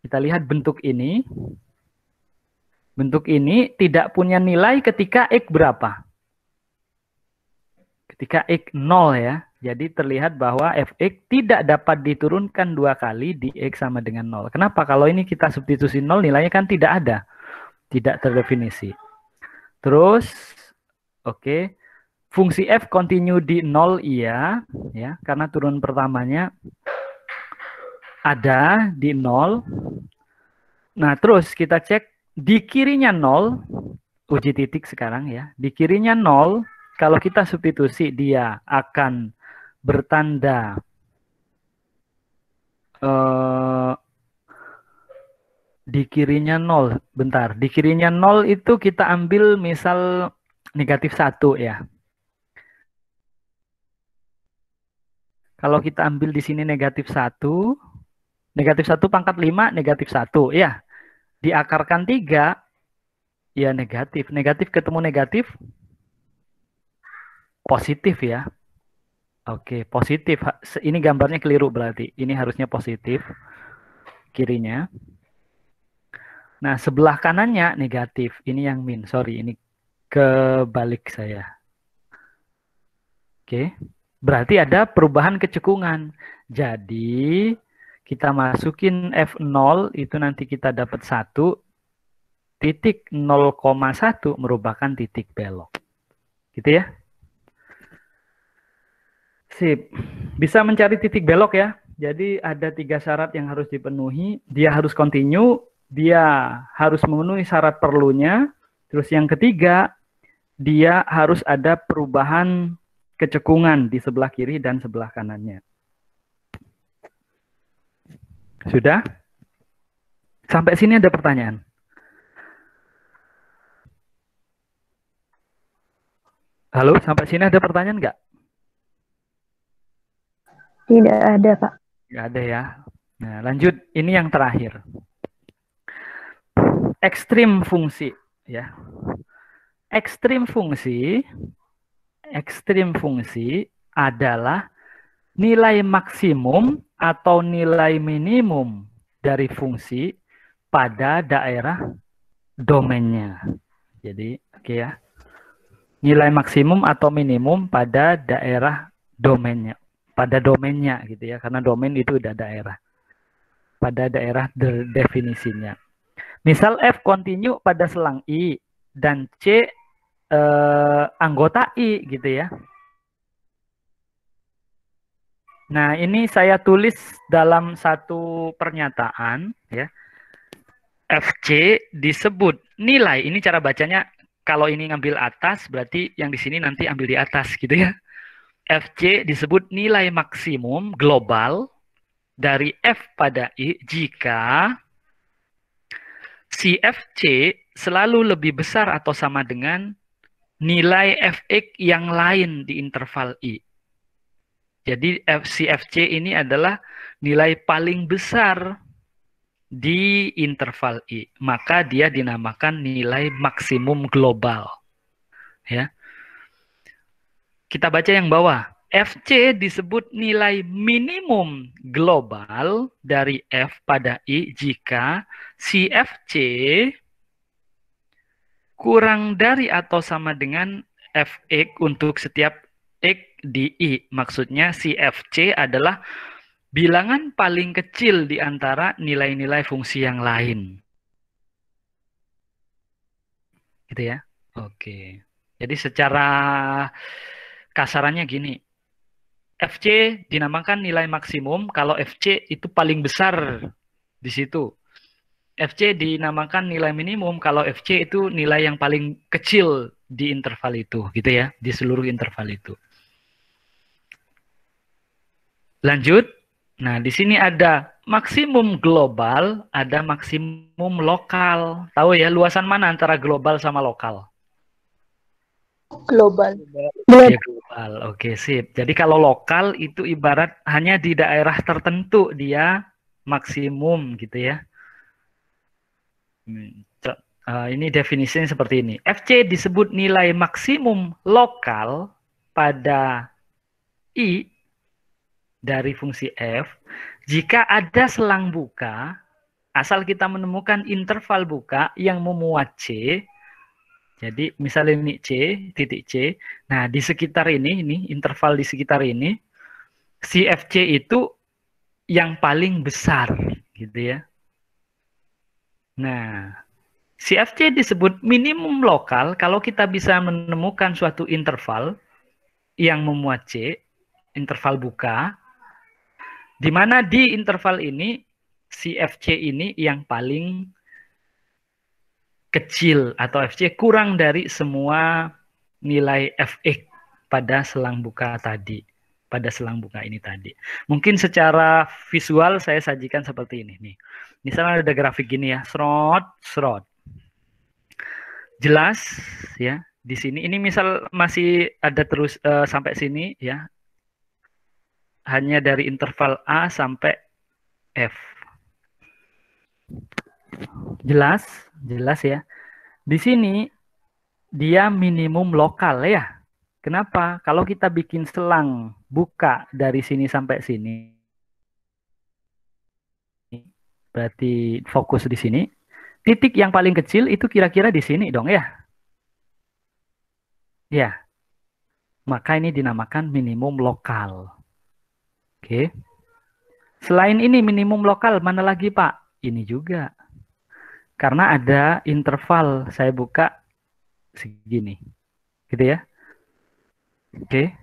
kita lihat bentuk ini. Bentuk ini tidak punya nilai ketika X berapa? Ketika X 0 ya. Jadi terlihat bahwa Fx tidak dapat diturunkan 2 kali di X sama dengan 0. Kenapa? Kalau ini kita substitusi 0, nilainya kan tidak ada. Tidak terdefinisi. Terus, oke. Fungsi F continue di 0, iya. Ya, karena turun pertamanya ada di 0. Nah, terus kita cek di kirinya 0, uji titik sekarang ya. Di kirinya 0, kalau kita substitusi dia akan bertanda di kirinya 0. Bentar, di kirinya 0 itu kita ambil misal negatif 1 ya. Kalau kita ambil di sini negatif 1 pangkat 5, negatif 1 ya. Diakarkan 3, ya negatif. Negatif ketemu negatif, positif ya. Oke, positif. Ini gambarnya keliru berarti. Ini harusnya positif kirinya. Nah, sebelah kanannya negatif. Ini yang min. Sorry, ini kebalik saya. Oke. Berarti ada perubahan kecekungan. Jadi, kita masukin F0 itu nanti kita dapat 1. Titik 0,1 merupakan titik belok. Gitu ya. Sip. Bisa mencari titik belok ya. Jadi ada 3 syarat yang harus dipenuhi. Dia harus continue, dia harus memenuhi syarat perlunya. Terus yang ketiga, dia harus ada perubahan kecekungan di sebelah kiri dan sebelah kanannya. Sudah? Sampai sini ada pertanyaan? Halo, sampai sini ada pertanyaan nggak? Tidak ada, Pak. Nggak ada ya. Nah, lanjut. Ini yang terakhir. Ekstrim fungsi. Ya. Ekstrim fungsi adalah nilai maksimum atau nilai minimum dari fungsi pada daerah domainnya. Jadi, oke ya. Nilai maksimum atau minimum pada daerah domainnya. Pada domainnya gitu ya, karena domain itu udah daerah. Pada daerah definisinya. Misal F continue pada selang I dan C anggota I gitu ya. Nah, ini saya tulis dalam satu pernyataan ya. FC disebut nilai, ini cara bacanya kalau ini ngambil atas berarti yang di sini nanti ambil di atas gitu ya. FC disebut nilai maksimum global dari F pada I jika si FC selalu lebih besar atau sama dengan nilai Fx yang lain di interval I. Jadi si FC ini adalah nilai paling besar di interval I. Maka dia dinamakan nilai maksimum global. Ya. Kita baca yang bawah. FC disebut nilai minimum global dari F pada I jika si FC kurang dari atau sama dengan Fx untuk setiap X di I. Maksudnya si FC adalah bilangan paling kecil di antara nilai-nilai fungsi yang lain. Gitu ya. Oke. Jadi secara kasarannya gini. FC dinamakan nilai maksimum kalau FC itu paling besar di situ. FC dinamakan nilai minimum kalau FC itu nilai yang paling kecil di interval itu, gitu ya, di seluruh interval itu. Lanjut. Nah, di sini ada maksimum global, ada maksimum lokal. Tahu ya, luasan mana antara global sama lokal? Global. Ya, global. Oke, sip. Jadi kalau lokal itu ibarat hanya di daerah tertentu dia maksimum gitu ya. Ini definisinya seperti ini. FC disebut nilai maksimum lokal pada I dari fungsi F jika ada selang buka, asal kita menemukan interval buka yang memuat C. Jadi misalnya ini C, titik C. Nah, di sekitar ini interval di sekitar ini, si FC itu yang paling besar, gitu ya. Nah, si FC disebut minimum lokal kalau kita bisa menemukan suatu interval yang memuat C, interval buka, di mana di interval ini si FC ini yang paling kecil atau FC kurang dari semua nilai Fx pada selang buka tadi, pada selang buka ini tadi. Mungkin secara visual saya sajikan seperti ini nih. Misalnya ada grafik gini ya, serot. Jelas ya, di sini ini misal masih ada terus sampai sini ya. Hanya dari interval A sampai F. Jelas ya. Di sini dia minimum lokal ya. Kenapa? Kalau kita bikin selang buka dari sini sampai sini, berarti fokus di sini. Titik yang paling kecil itu kira-kira di sini dong ya. Ya. Maka ini dinamakan minimum lokal. Oke. Selain ini minimum lokal, mana lagi Pak? Ini juga. Karena ada interval, saya buka segini. Gitu ya. Oke.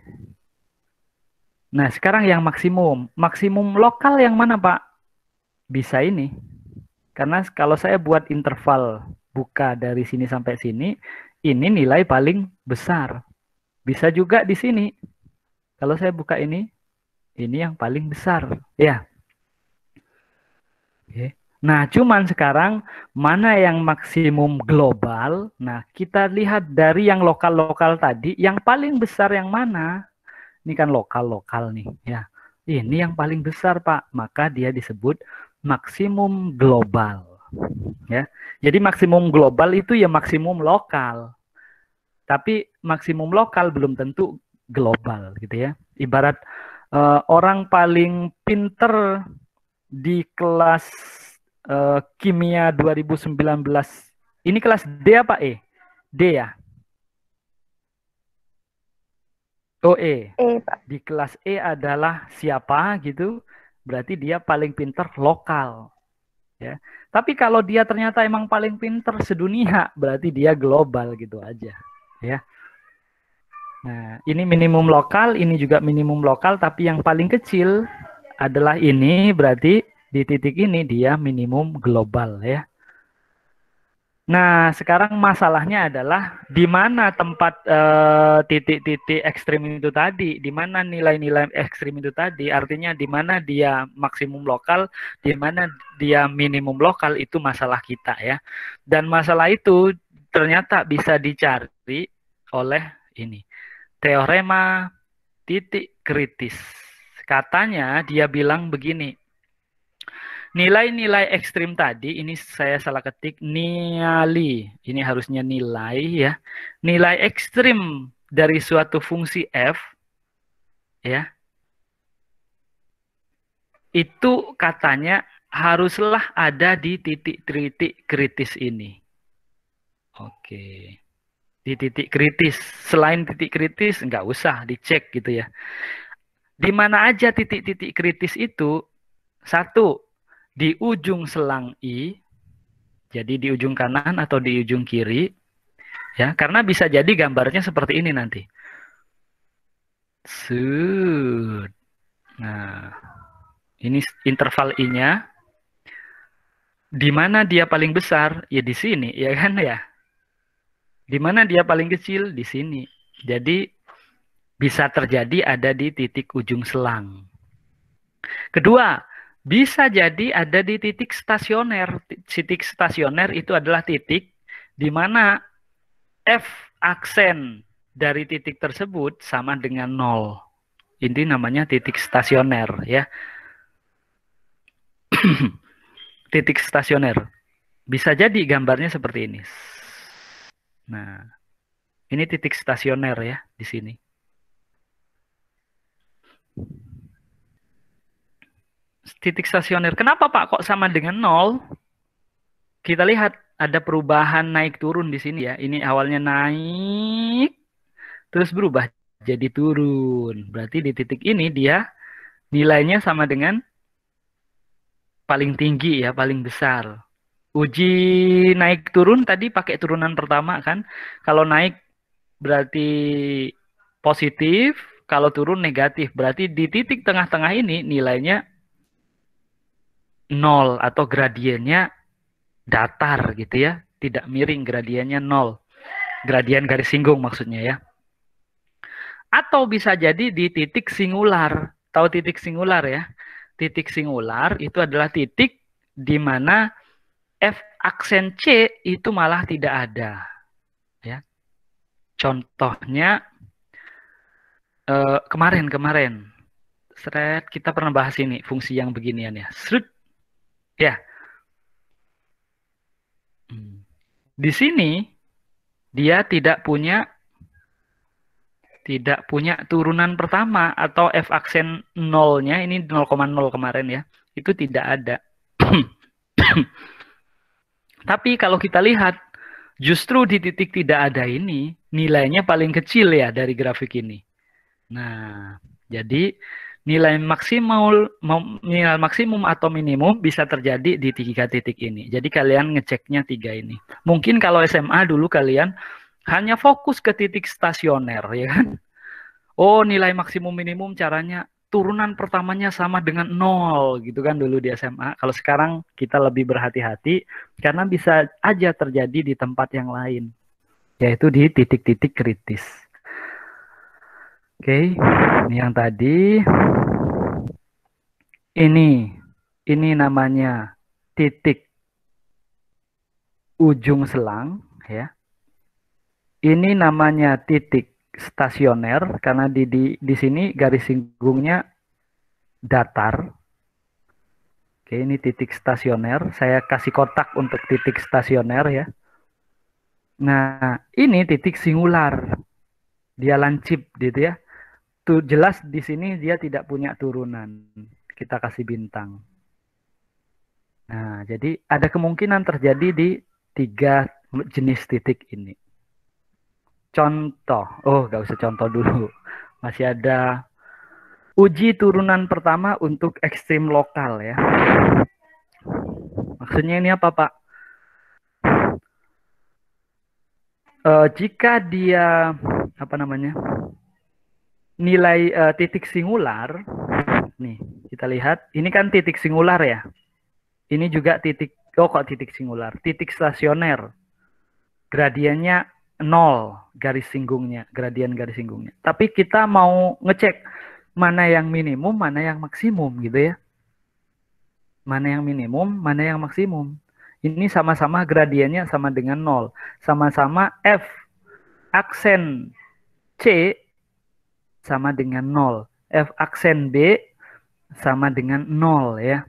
Nah, sekarang yang maksimum. Maksimum lokal yang mana, Pak? Bisa ini. Karena kalau saya buat interval buka dari sini sampai sini, ini nilai paling besar. Bisa juga di sini. Kalau saya buka ini yang paling besar. Ya. Oke. Nah, cuman sekarang mana yang maksimum global? Nah, kita lihat dari yang lokal-lokal tadi, yang paling besar yang mana? Ini kan lokal-lokal nih, ya. Ini yang paling besar, Pak. Maka dia disebut maksimum global. Ya. Jadi maksimum global itu ya maksimum lokal. Tapi maksimum lokal belum tentu global, gitu ya. Ibarat orang paling pinter di kelas kimia 2019. Ini kelas D apa E? D ya? Oh E. Pak. Di kelas E adalah siapa gitu? Berarti dia paling pinter lokal. Ya. Tapi kalau dia ternyata emang paling pinter sedunia, berarti dia global gitu aja. Ya. Nah, ini minimum lokal, ini juga minimum lokal, tapi yang paling kecil adalah ini, berarti di titik ini dia minimum global ya. Nah, sekarang masalahnya adalah di mana tempat titik-titik ekstrim itu tadi, di mana nilai-nilai ekstrim itu tadi, artinya di mana dia maksimum lokal, di mana dia minimum lokal, itu masalah kita ya. Dan masalah itu ternyata bisa dicari oleh ini, teorema titik kritis. Katanya dia bilang begini, nilai-nilai ekstrim tadi, ini saya salah ketik, ini harusnya nilai ya. Nilai ekstrim dari suatu fungsi f, ya, itu katanya haruslah ada di titik-titik kritis ini. Oke. Di titik kritis. Selain titik kritis, nggak usah dicek gitu ya. Di mana aja titik-titik kritis itu, satu, di ujung selang I, jadi di ujung kanan atau di ujung kiri, ya, karena bisa jadi gambarnya seperti ini nanti. Nah, ini interval I-nya. Di mana dia paling besar? Ya di sini, ya kan ya. Di mana dia paling kecil? Di sini. Jadi bisa terjadi ada di titik ujung selang. Kedua, bisa jadi ada di titik stasioner. Titik stasioner itu adalah titik di mana F aksen dari titik tersebut sama dengan 0. Ini namanya titik stasioner ya. Titik stasioner. Bisa jadi gambarnya seperti ini. Nah, ini titik stasioner ya di sini. Titik stasioner. Kenapa Pak kok sama dengan 0? Kita lihat ada perubahan naik turun di sini ya. Ini awalnya naik, terus berubah jadi turun. Berarti di titik ini dia nilainya sama dengan paling tinggi ya, paling besar. Uji naik turun tadi pakai turunan pertama kan. Kalau naik berarti positif, kalau turun negatif. Berarti di titik tengah-tengah ini nilainya 0 atau gradiennya datar gitu ya. tidak miring, gradiennya 0. Gradien garis singgung maksudnya ya. Atau bisa jadi di titik singular. Tahu titik singular ya? Titik singular itu adalah titik di mana F aksen C itu malah tidak ada. Ya. Contohnya kemarin kita pernah bahas ini fungsi yang beginian ya. Srut. Ya. Di sini dia tidak punya turunan pertama atau F aksen 0-nya ini 0,0 kemarin ya. Itu tidak ada. Tapi kalau kita lihat justru di titik tidak ada ini nilainya paling kecil ya dari grafik ini. Nah, jadi nilai maksimum atau minimum bisa terjadi di 3 titik ini. Jadi kalian ngeceknya 3 ini. Mungkin kalau SMA dulu kalian hanya fokus ke titik stasioner, ya kan? Oh, nilai maksimum minimum caranya turunan pertamanya sama dengan 0, gitu kan dulu di SMA. Kalau sekarang kita lebih berhati-hati karena bisa aja terjadi di tempat yang lain, yaitu di titik-titik kritis. Oke, ini yang tadi. Ini namanya titik ujung selang, ya. Ini namanya titik stasioner karena di sini garis singgungnya datar. Oke, ini titik stasioner. Saya kasih kotak untuk titik stasioner ya. Nah, ini titik singular. Dia lancip gitu ya. Tuh jelas di sini dia tidak punya turunan. Kita kasih bintang. Nah, jadi ada kemungkinan terjadi di 3 jenis titik ini. Contoh, nggak usah contoh dulu. Masih ada uji turunan pertama untuk ekstrim lokal ya. Maksudnya ini apa, Pak? Jika dia nilai titik singular, nih kita lihat, ini kan titik singular ya. Ini juga titik singular, titik stasioner. Gradiennya 0 garis singgungnya, gradien garis singgungnya. Tapi kita mau ngecek mana yang minimum, mana yang maksimum gitu ya. Mana yang minimum, mana yang maksimum. Ini sama-sama gradiennya sama dengan 0. Sama-sama F aksen C sama dengan 0. F aksen B sama dengan 0 ya.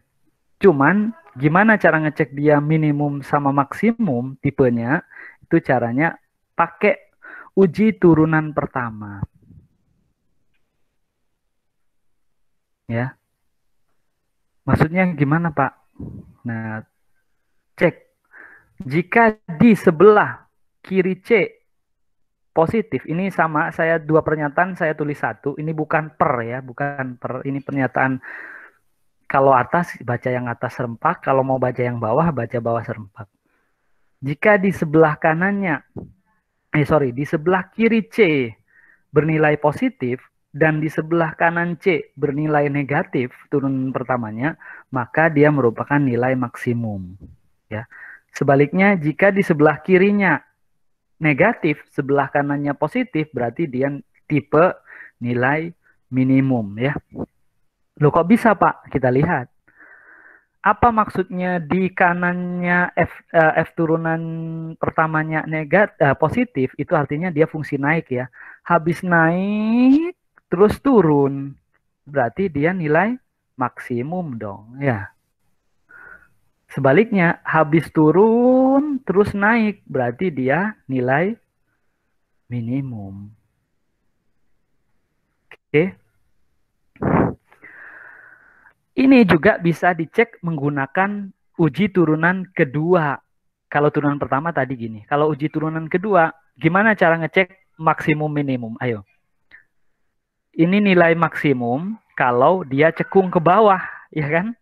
Cuman gimana cara ngecek dia minimum sama maksimum tipenya? Itu caranya pakai uji turunan pertama. Ya. Maksudnya gimana, Pak? Nah, cek. Jika di sebelah kiri C positif, ini sama, saya 2 pernyataan, saya tulis 1. Ini bukan per ya, bukan per. Ini pernyataan kalau atas, baca yang atas serempak. Kalau mau baca yang bawah, baca bawah serempak. Jika di sebelah kanannya, di sebelah kiri C bernilai positif, dan di sebelah kanan C bernilai negatif, turunan pertamanya, maka dia merupakan nilai maksimum. Ya. Sebaliknya, jika di sebelah kirinya negatif, sebelah kanannya positif, berarti dia tipe nilai minimum ya. Loh kok bisa, Pak? Kita lihat. Apa maksudnya di kanannya F turunan pertamanya positif, itu artinya dia fungsi naik ya. Habis naik terus turun, berarti dia nilai maksimum dong ya. Sebaliknya, habis turun terus naik, berarti dia nilai minimum. Oke. Ini juga bisa dicek menggunakan uji turunan kedua. Kalau turunan pertama tadi gini. Kalau uji turunan kedua, gimana cara ngecek maksimum minimum? Ayo. Ini nilai maksimum kalau dia cekung ke bawah, ya kan?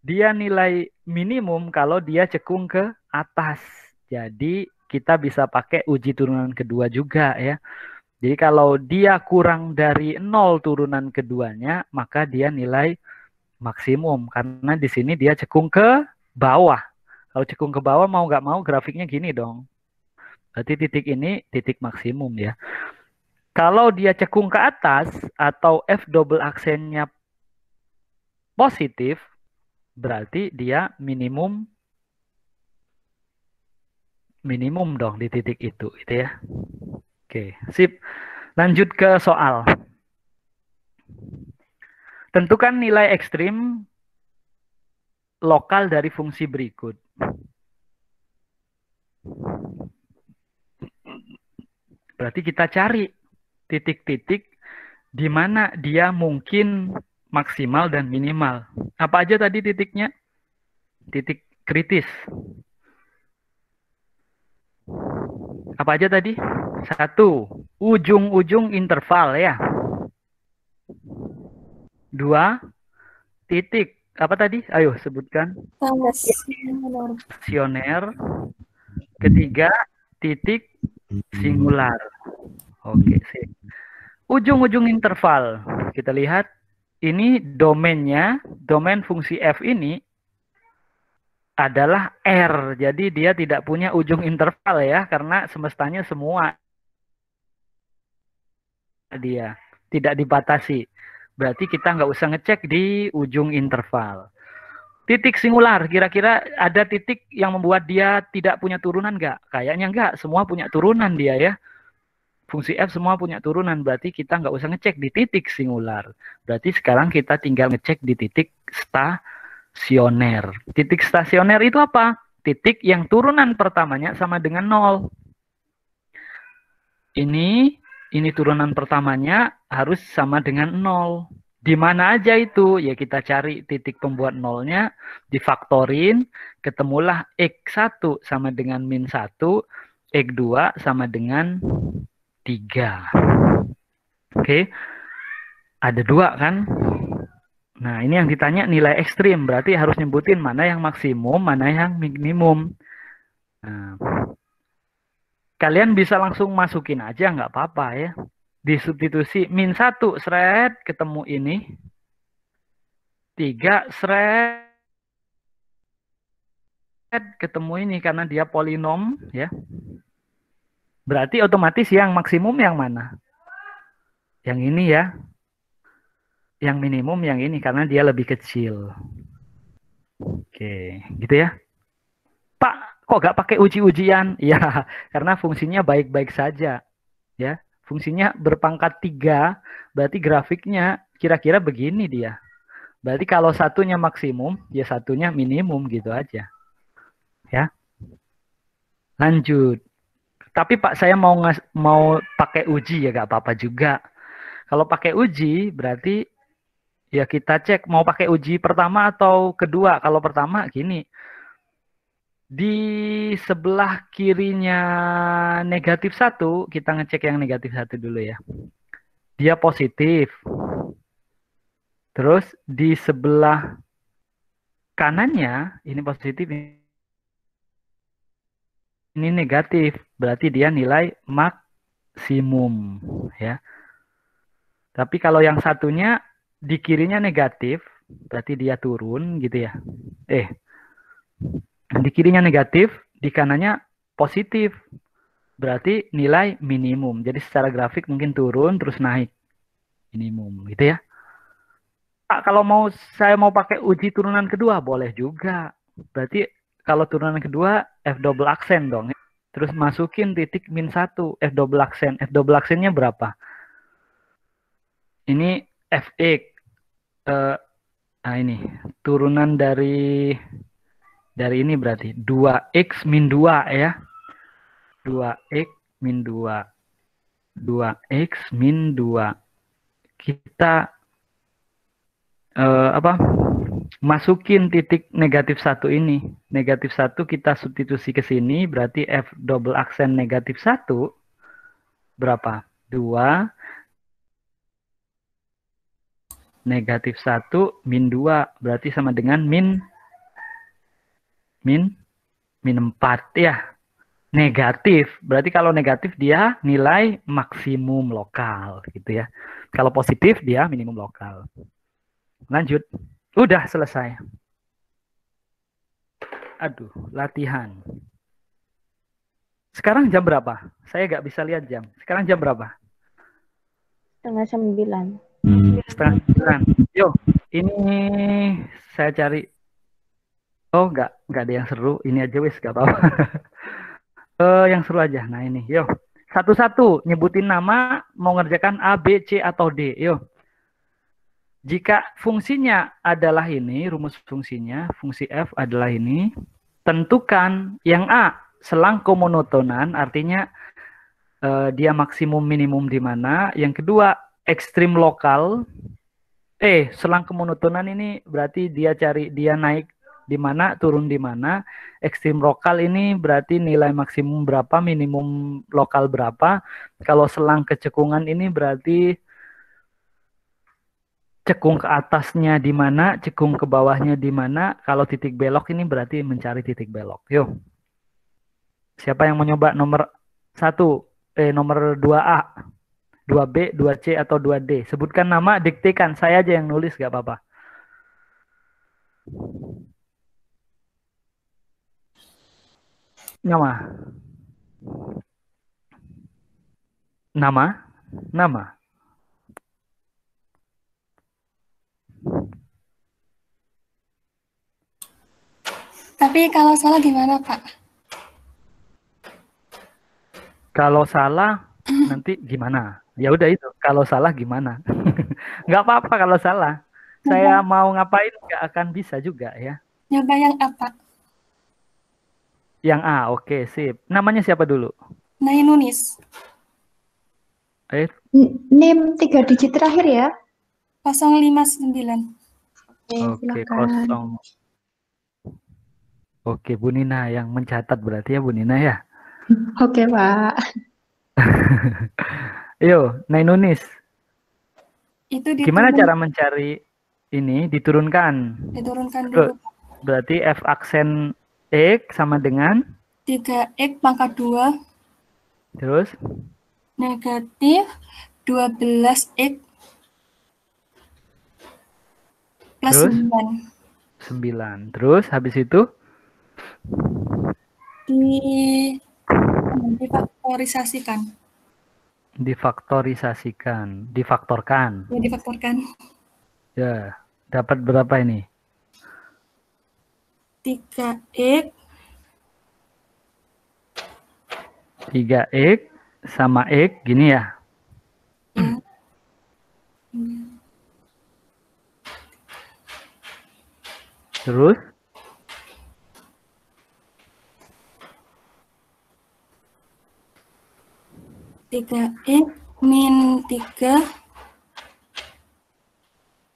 Dia nilai minimum kalau dia cekung ke atas. Jadi kita bisa pakai uji turunan kedua juga ya. Jadi kalau dia kurang dari 0 turunan keduanya, maka dia nilai maksimum. Karena di sini dia cekung ke bawah. Kalau cekung ke bawah mau nggak mau grafiknya gini dong. Berarti titik ini titik maksimum ya. Kalau dia cekung ke atas atau F double aksennya positif, berarti dia minimum dong di titik itu, gitu ya. Oke, sip. Lanjut ke soal. Tentukan nilai ekstrim lokal dari fungsi berikut. Berarti kita cari titik-titik di mana dia mungkin maksimal dan minimal. Apa aja tadi titiknya? Titik kritis. Apa aja tadi? 1, ujung-ujung interval ya. 2, titik. Apa tadi? Ayo sebutkan. Stasioner. 3, titik singular. Oke, sip. Ujung-ujung interval. Kita lihat. Ini domainnya, domain fungsi f ini adalah R. Jadi dia tidak punya ujung interval ya, karena semestanya semua dia tidak dibatasi. Berarti kita nggak usah ngecek di ujung interval. Titik singular, kira-kira ada titik yang membuat dia tidak punya turunan nggak? Kayaknya nggak, semua punya turunan dia ya. Fungsi f semua punya turunan, berarti kita nggak usah ngecek di titik singular. Berarti sekarang kita tinggal ngecek di titik stasioner. Titik stasioner itu apa? Titik yang turunan pertamanya sama dengan 0. Ini turunan pertamanya harus sama dengan 0. Di mana aja itu? Ya kita cari titik pembuat nolnya, difaktorin, ketemulah X1 sama dengan min 1, X2 sama dengan 3. Oke. Ada 2 kan? Nah, ini yang ditanya nilai ekstrim. Berarti harus nyebutin mana yang maksimum, mana yang minimum. Nah, kalian bisa langsung masukin aja, nggak apa-apa ya. Disubstitusi min 1, seret, ketemu ini. 3, seret, ketemu ini karena dia polinom ya. Berarti otomatis yang maksimum yang mana? Yang ini ya. Yang minimum yang ini karena dia lebih kecil. Oke, gitu ya. Pak, kok nggak pakai uji-ujian? Ya, karena fungsinya baik-baik saja. Ya, fungsinya berpangkat 3, berarti grafiknya kira-kira begini dia. Berarti kalau satunya maksimum, ya satunya minimum gitu aja. Ya. Lanjut. Tapi Pak, saya mau pakai uji ya nggak apa-apa juga. Kalau pakai uji berarti ya kita cek mau pakai uji pertama atau kedua. Kalau pertama gini. Di sebelah kirinya negatif 1, kita ngecek yang negatif 1 dulu ya. Dia positif. Terus di sebelah kanannya, ini positif, ini negatif. Berarti dia nilai maksimum. Ya. Tapi kalau yang satunya di kirinya negatif, berarti dia turun gitu ya. Di kirinya negatif, di kanannya positif. Berarti nilai minimum. Jadi secara grafik mungkin turun terus naik. Minimum gitu ya. Pak, kalau saya mau pakai uji turunan kedua boleh juga. Berarti kalau turunan kedua F double aksen dong. Terus masukin titik min 1 F double aksen. F double aksennya berapa? Ini Fx. Nah ini turunan dari ini berarti 2x min 2 ya. 2x min 2. 2x min 2. Kita masukin titik negatif 1 ini. Negatif 1 kita substitusi ke sini, berarti F double aksen negatif 1 berapa? 2 negatif 1 min 2, berarti sama dengan min 4 ya. Negatif, berarti kalau negatif dia nilai maksimum lokal gitu ya. Kalau positif dia minimum lokal. Lanjut. Udah selesai. Aduh, latihan. Sekarang jam berapa? Saya nggak bisa lihat jam. Sekarang jam berapa? 8:30. 8:30. Yo, ini saya cari. Oh, nggak ada yang seru. Ini aja wes, nggak apa-apa. Yang seru aja. Nah ini, yo. Satu-satu nyebutin nama, mau ngerjakan A, B, C, atau D. Yo. Jika fungsinya adalah ini, rumus fungsinya, fungsi f adalah ini, tentukan yang A, selang komonotonan, artinya dia maksimum minimum di mana. Yang kedua, ekstrim lokal. Selang kemonotonan ini berarti dia naik di mana, turun di mana. Ekstrim lokal ini berarti nilai maksimum berapa, minimum lokal berapa. Kalau selang kecekungan ini berarti cekung ke atasnya di mana, cekung ke bawahnya di mana. Kalau titik belok ini berarti mencari titik belok. Yuk. Siapa yang mau nyoba nomor 1, nomor 2A, 2B, 2C, atau 2D? Sebutkan nama, diktekan. Saya aja yang nulis, gak apa-apa. Nama. Nama. Nama. Tapi kalau salah gimana, Pak? Kalau salah, nanti gimana? Ya udah itu. Kalau salah gimana? Nggak apa-apa kalau salah. Saya mau ngapain nggak akan bisa juga ya. Nyoba yang apa? Yang A, oke, sip. Namanya siapa dulu? Nainunis. Eh, NIM 3 digit terakhir ya. 059. Oke, Silakan. kosong. Oke, Bu Nina yang mencatat berarti ya, Bu Nina ya. Oke, Pak. Yo, Nainunis. Itu Gimana cara mencari ini? Diturunkan. diturunkan dulu. Berarti F aksen X sama dengan 3x pangkat 2 terus negatif 12x plus terus 9. 9. Terus habis itu Difaktorisasikan. difaktorkan. Ya, difaktorkan. Ya, dapat berapa ini? 3x 3x sama x gini ya. ya. Terus 3x min 3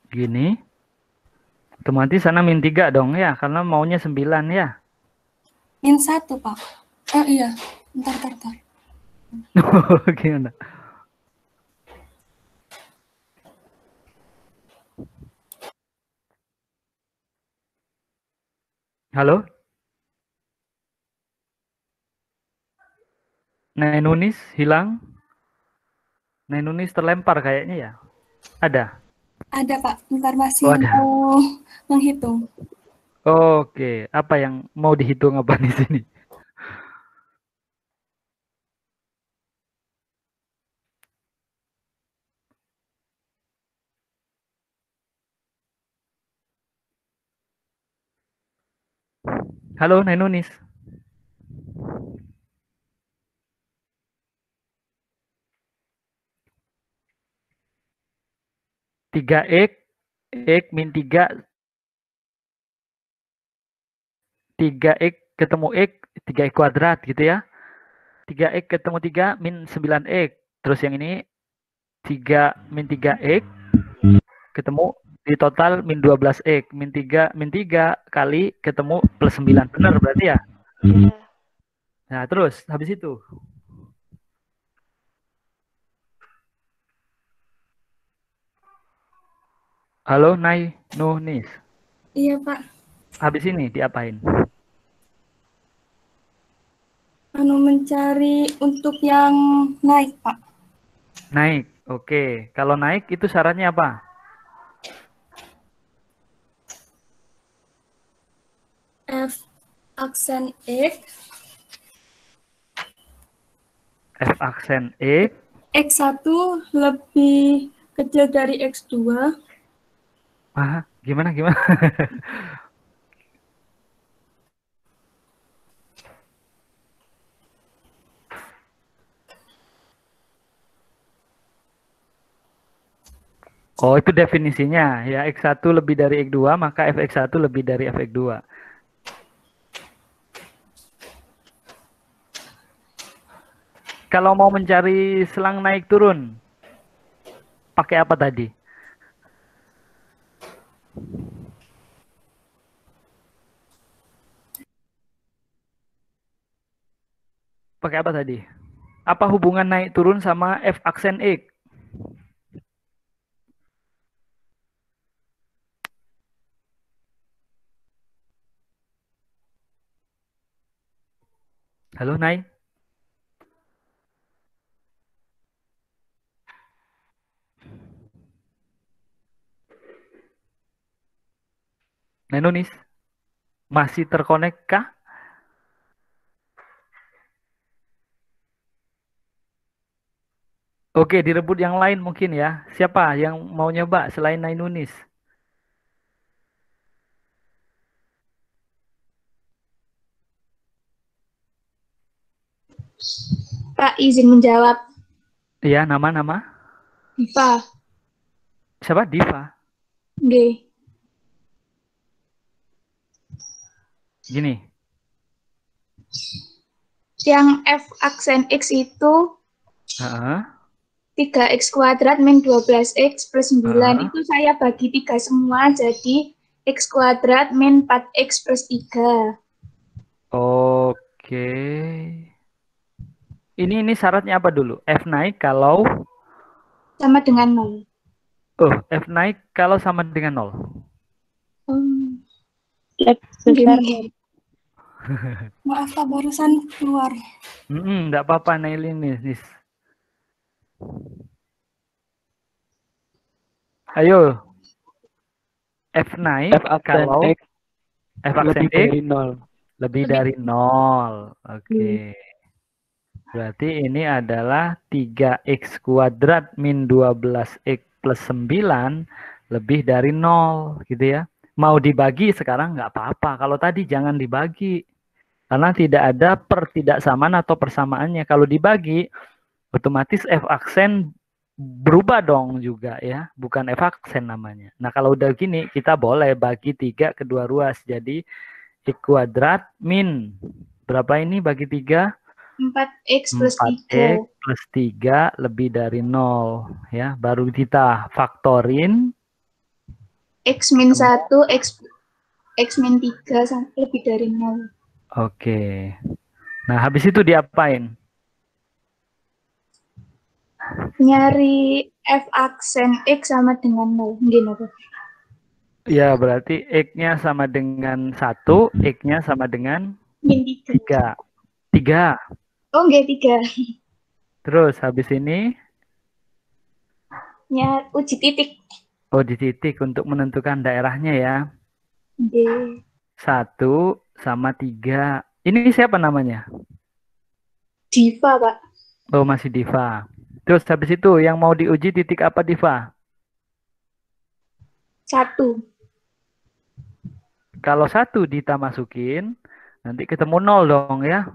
gini. Otomatis sana min 3 dong ya, karena maunya 9 ya. min 1, Pak. Oh iya, bentar. Gimana? Halo? Nainunis hilang? Nainunis terlempar kayaknya ya? Ada? Ada, Pak. Bentar masih ada. mau menghitung. Oke, apa yang mau dihitung apa di sini? Halo, Nainunis. Tiga x min 3 3x ketemu x 3x kuadrat gitu ya. 3x ketemu 3 min 9x. Terus yang ini 3 min 3x ketemu di total min 12x. Min 3 kali ketemu plus 9. Benar berarti ya? Iya. Nah, terus habis itu. Halo, Nainunis. Iya, Pak. Habis ini diapain? Mencari untuk yang naik, Pak. Naik. Oke. Kalau naik itu syaratnya apa? F aksen X, F aksen X. X1 lebih kecil dari X2. Gimana? Oh, itu definisinya. Ya, X1 lebih dari X2, maka Fx1 lebih dari Fx2. Kalau mau mencari selang naik turun, pakai apa tadi? Pakai apa tadi? Apa hubungan naik turun sama F aksen X? Halo, Nay? Nay Nunis? Masih terkonek kah? Oke, direbut yang lain mungkin ya. Siapa yang mau nyoba selain Nay Nunis? Pak izin menjawab. Iya, nama-nama. Diva. Siapa? Diva. Nggih. Gini. Yang F aksen X itu Heeh. 3x kuadrat min 12x plus 9. Heeh. Itu saya bagi 3 semua jadi x kuadrat min 4x plus 3. Oke. Ini syaratnya apa dulu? F naik kalau Sama dengan 0. F naik kalau sama dengan 0. Nggih. Maaf Pak, barusan keluar. Enggak apa-apa, Nailin nih. Ayo. F naik F aksen kalau X F aksen lebih dari 0. lebih dari 0. Oke. Berarti ini adalah 3x kuadrat min 12x plus 9 lebih dari 0 gitu ya. Mau dibagi sekarang nggak apa-apa. Kalau tadi jangan dibagi. Karena tidak ada pertidaksamaan atau persamaannya. Kalau dibagi, otomatis F aksen berubah dong juga ya. Bukan F aksen namanya. Nah kalau udah gini, kita boleh bagi 3 kedua ruas. Jadi X kuadrat min, berapa ini bagi 3? 4x plus 4x 3. plus 3 lebih dari 0. Ya, baru kita faktorin. X min 1, X min 3 lebih dari 0. Oke. Nah, habis itu diapain? Nyari F aksen X sama dengan 0. Gini, Pak. Ya, berarti X-nya sama dengan 1, X-nya sama dengan Min 3. 3. Oh, nggih 3. Terus habis ini, Uji titik. di titik untuk menentukan daerahnya ya. Nggih. 1 sama 3. Ini siapa namanya? Diva, Pak. Oh, masih Diva. Terus habis itu yang mau diuji titik apa, Diva? 1. Kalau 1 Dita masukin, nanti ketemu 0 dong ya.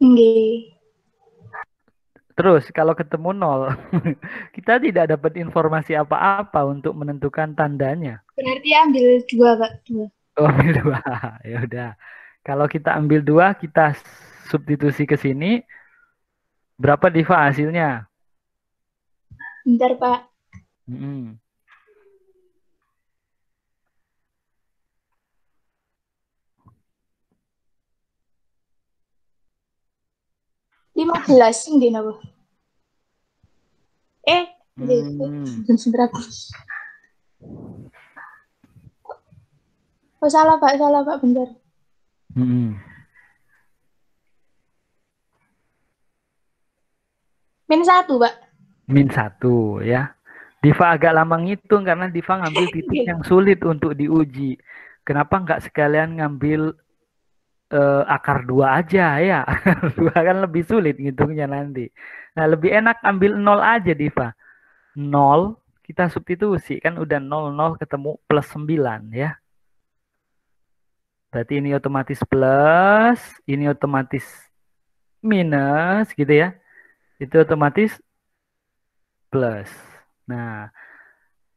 Nggih. Terus kalau ketemu 0, kita tidak dapat informasi apa-apa untuk menentukan tandanya. Berarti ambil 2, Pak. 2. Oh, ambil 2. Ya udah. Kalau kita ambil 2, kita substitusi ke sini. Berapa Diva hasilnya? Bentar, Pak. Hmm. 15 nggih napa? Nggih. Sebentar. Oh, salah Pak, bentar. Min 1, Pak. Min 1 ya. Diva agak lama ngitung karena Diva ngambil titik yang sulit untuk diuji. Kenapa nggak sekalian ngambil akar 2 aja ya? Akar 2 kan lebih sulit ngitungnya nanti. Nah, lebih enak ambil 0 aja, Diva. 0 kita substitusi kan udah 0 ketemu plus 9 ya. Berarti ini otomatis plus, ini otomatis minus gitu ya. Itu otomatis plus. Nah,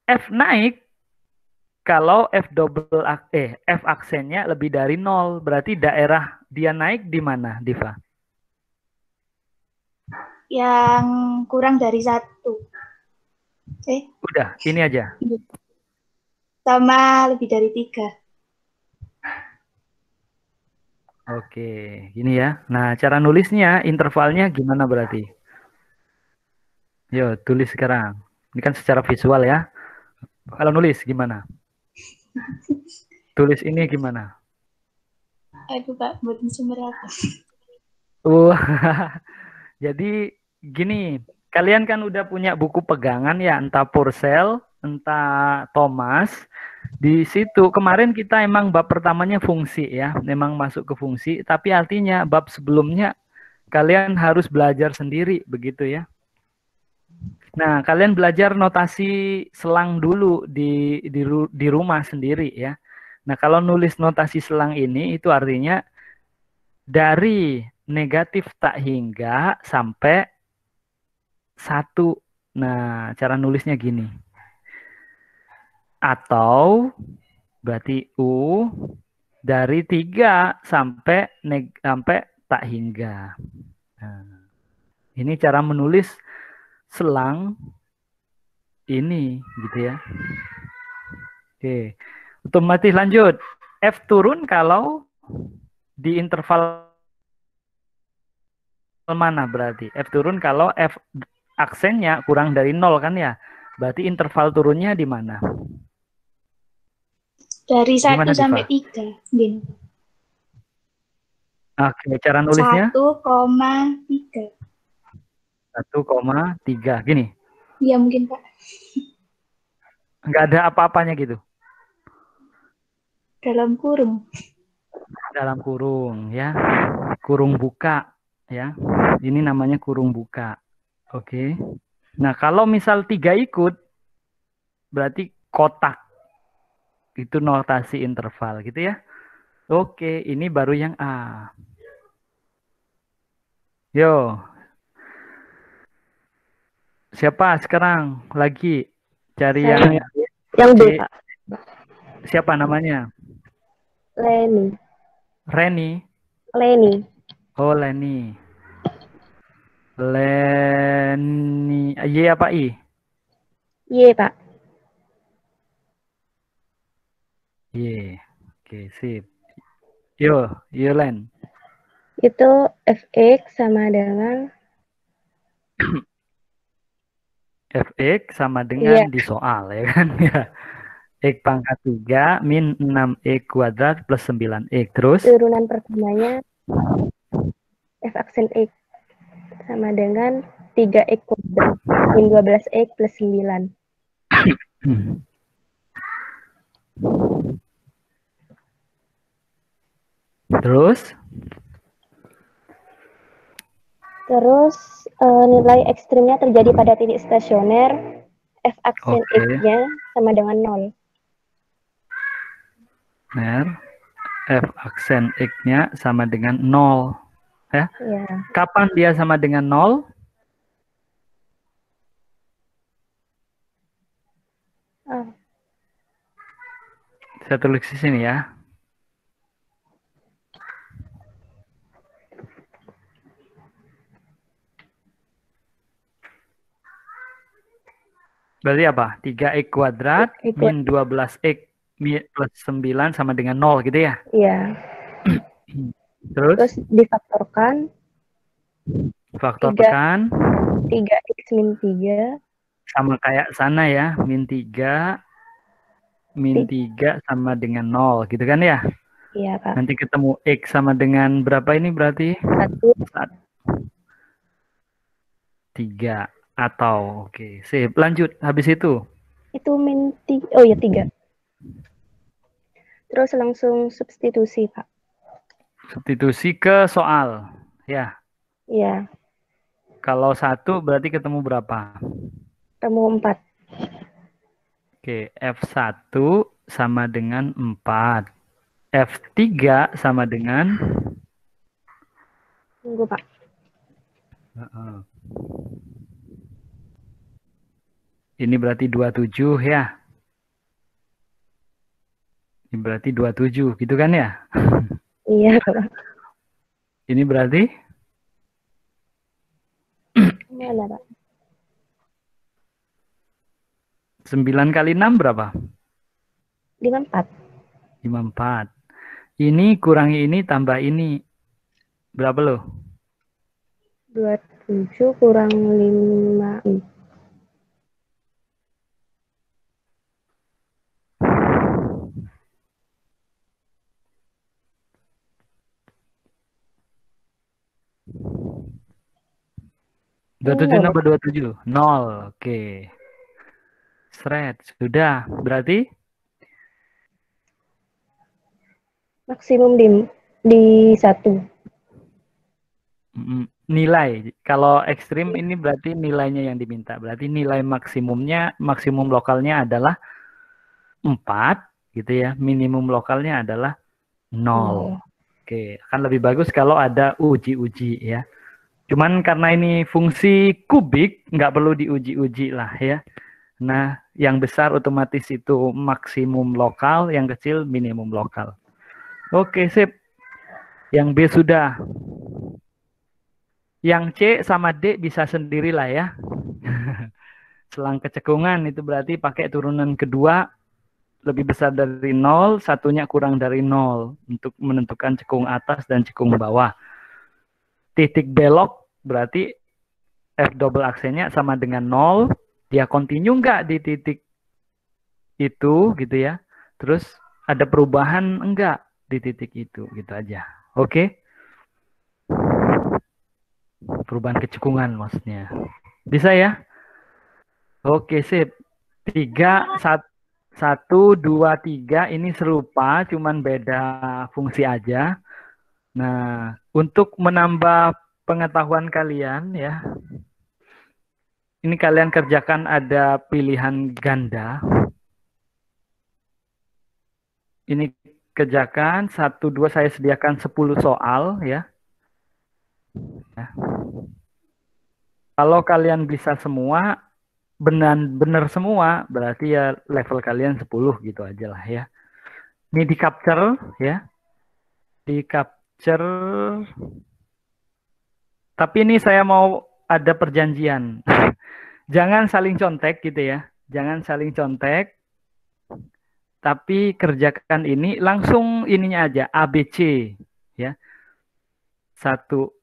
F naik kalau F aksennya lebih dari 0, berarti daerah dia naik di mana, Diva? Yang kurang dari 1. Udah, ini aja. Sama lebih dari 3. Oke, gini ya. Nah, cara nulisnya, intervalnya gimana berarti? Yo, tulis sekarang. Ini kan secara visual ya. Kalau nulis gimana? Tulis ini gimana? Aduh Pak, buat sumber aku. Jadi gini, kalian kan udah punya buku pegangan ya, entah Purcell, entah Thomas. Di situ kemarin kita emang bab pertamanya fungsi ya, memang masuk ke fungsi, tapi artinya bab sebelumnya kalian harus belajar sendiri begitu ya. Nah, kalian belajar notasi selang dulu di rumah sendiri ya. Nah, kalau nulis notasi selang ini itu artinya dari negatif tak hingga sampai 1. Nah, cara nulisnya gini. Atau berarti U dari 3 sampai tak hingga. Nah, ini cara menulis selang ini gitu ya. Oke. Otomatis lanjut. F turun kalau di interval mana berarti? F turun kalau F aksennya kurang dari 0 kan ya. Berarti interval turunnya di mana? Dari 1 Gimana, sampai Diva? 3. Gini. Oke, cara nulisnya? 1,3. 1,3. Gini. Iya mungkin Pak. Nggak ada apa-apanya gitu. Dalam kurung. Dalam kurung ya. Kurung buka ya. Ini namanya kurung buka. Oke. Nah, kalau misal 3 ikut berarti kotak. Itu notasi interval gitu ya. Oke, ini baru yang A. Yo. Siapa sekarang lagi cari yang B, C. Pak. Siapa namanya? Leni. Reni. Oh, Leni. Leni. Y apa I? Y, Pak. Y. Oke, sip. Yo, Len. Itu fx sama dengan Fx sama dengan di soal ya kan ya. X pangkat 3 min 6x kuadrat plus 9x. Terus? Turunan pertamanya f aksen x sama dengan 3x kuadrat min 12x plus 9. Terus nilai ekstrimnya terjadi pada titik stasioner, f aksen x-nya sama dengan 0. F aksen x-nya sama dengan 0. Ya? Ya. Kapan dia sama dengan 0? Saya tulis di sini ya. Berarti apa? 3x kuadrat min 12x plus 9 sama dengan 0 gitu ya? Iya. Terus difaktorkan. Faktorkan. 3x min 3. Sama kayak sana ya. Min 3 sama dengan 0 gitu kan ya? Iya, Pak. Nanti ketemu X sama dengan berapa ini berarti? 3. Atau oke, sip. Lanjut habis itu. Itu min 3. Oh ya 3. Terus langsung substitusi, Pak. Substitusi ke soal. Ya, Iya, kalau 1 berarti ketemu berapa? ketemu 4. Oke, F1 sama dengan 4. F3 sama dengan Tunggu, Pak. Heeh. Ini berarti 27 ya. Ini berarti 27, gitu kan ya? Iya, Pak. Ini berarti Mana, Pak? 9 kali 6 berapa? 54. 54. Ini kurangi ini tambah ini. Berapa loh? 27 kurang 5. 27 nambah 27. 0. Oke. Seret. Sudah. Berarti Maksimum di 1. nilai. Kalau ekstrim ini berarti nilainya yang diminta. Berarti nilai maksimum lokalnya adalah 4 gitu ya. Minimum lokalnya adalah 0. Oke, akan lebih bagus kalau ada uji-uji ya. Cuman karena ini fungsi kubik, nggak perlu diuji-uji lah ya. Nah, yang besar otomatis itu maksimum lokal, yang kecil minimum lokal. Oke, sip. Yang B sudah. Yang C sama D bisa sendirilah ya. Selang kecekungan itu berarti pakai turunan kedua lebih besar dari 0, satunya kurang dari 0 untuk menentukan cekung atas dan cekung bawah. Titik belok berarti F double aksennya sama dengan 0, dia continue nggak di titik itu gitu ya. Terus ada perubahan enggak di titik itu gitu aja. Oke? Perubahan kecekungan maksudnya. Bisa ya? Oke, sip. 1, 2, 3 ini serupa, cuman beda fungsi aja. Nah, untuk menambah pengetahuan kalian ya, ini kalian kerjakan ada pilihan ganda. Ini kerjakan 1, 2 saya sediakan 10 soal ya. Kalau kalian bisa semua, benar semua, berarti ya level kalian 10 gitu aja lah ya. Ini di capture ya. Di capture. Tapi ini saya mau ada perjanjian. Jangan saling contek gitu ya. Jangan saling contek. Tapi kerjakan ini langsung ininya aja ABC ya. 1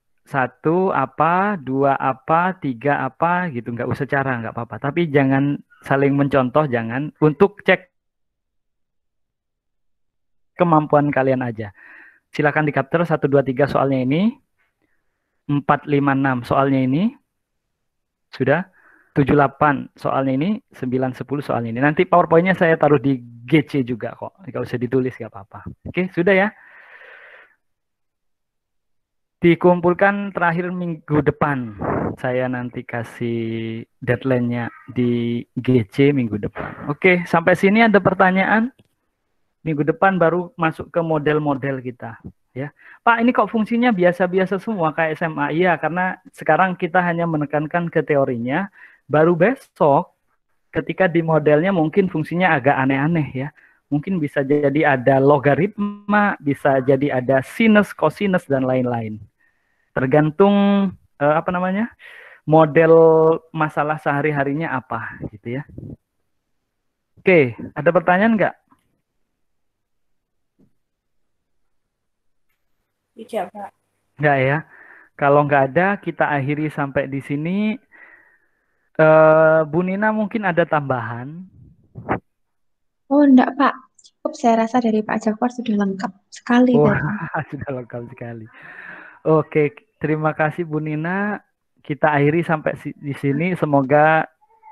apa, 2 apa, 3 apa gitu, nggak usah cara, nggak apa-apa. Tapi jangan saling mencontoh, jangan, untuk cek kemampuan kalian aja. Silakan di capture 1, 2, 3 soalnya ini, 4, 5, 6 soalnya ini, sudah, 7, 8 soalnya ini, 9, 10 soalnya ini. Nanti PowerPoint-nya saya taruh di GC juga kok, nggak usah ditulis, nggak apa-apa. Oke, sudah ya. Dikumpulkan terakhir minggu depan. Saya nanti kasih deadline-nya di GC minggu depan. Oke, sampai sini ada pertanyaan? Minggu depan baru masuk ke model-model kita. Ya, Pak, ini kok fungsinya biasa-biasa semua kayak SMA? Iya, karena sekarang kita hanya menekankan ke teorinya. Baru besok, ketika di modelnya mungkin fungsinya agak aneh-aneh ya. Mungkin bisa jadi ada logaritma, bisa jadi ada sinus, kosinus, dan lain-lain. Tergantung model masalah sehari-harinya apa gitu ya. Oke, ada pertanyaan nggak? Iya, Pak. Nggak ya. Kalau nggak ada, kita akhiri sampai di sini. Bu Nina mungkin ada tambahan. Oh, enggak, Pak. Cukup, saya rasa dari Pak Jafar sudah lengkap sekali Wah, tadi. sudah lengkap sekali. Oke, terima kasih Bu Nina. Kita akhiri sampai di sini. Semoga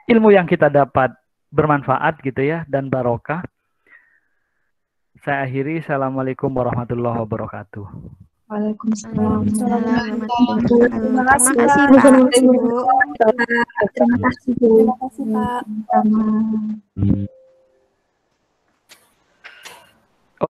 ilmu yang kita dapat bermanfaat gitu ya dan barokah. Saya akhiri. Assalamualaikum warahmatullahi wabarakatuh. Waalaikumsalam. Terima kasih Pak. Terima kasih Bu. Terima kasih Pak. Sama.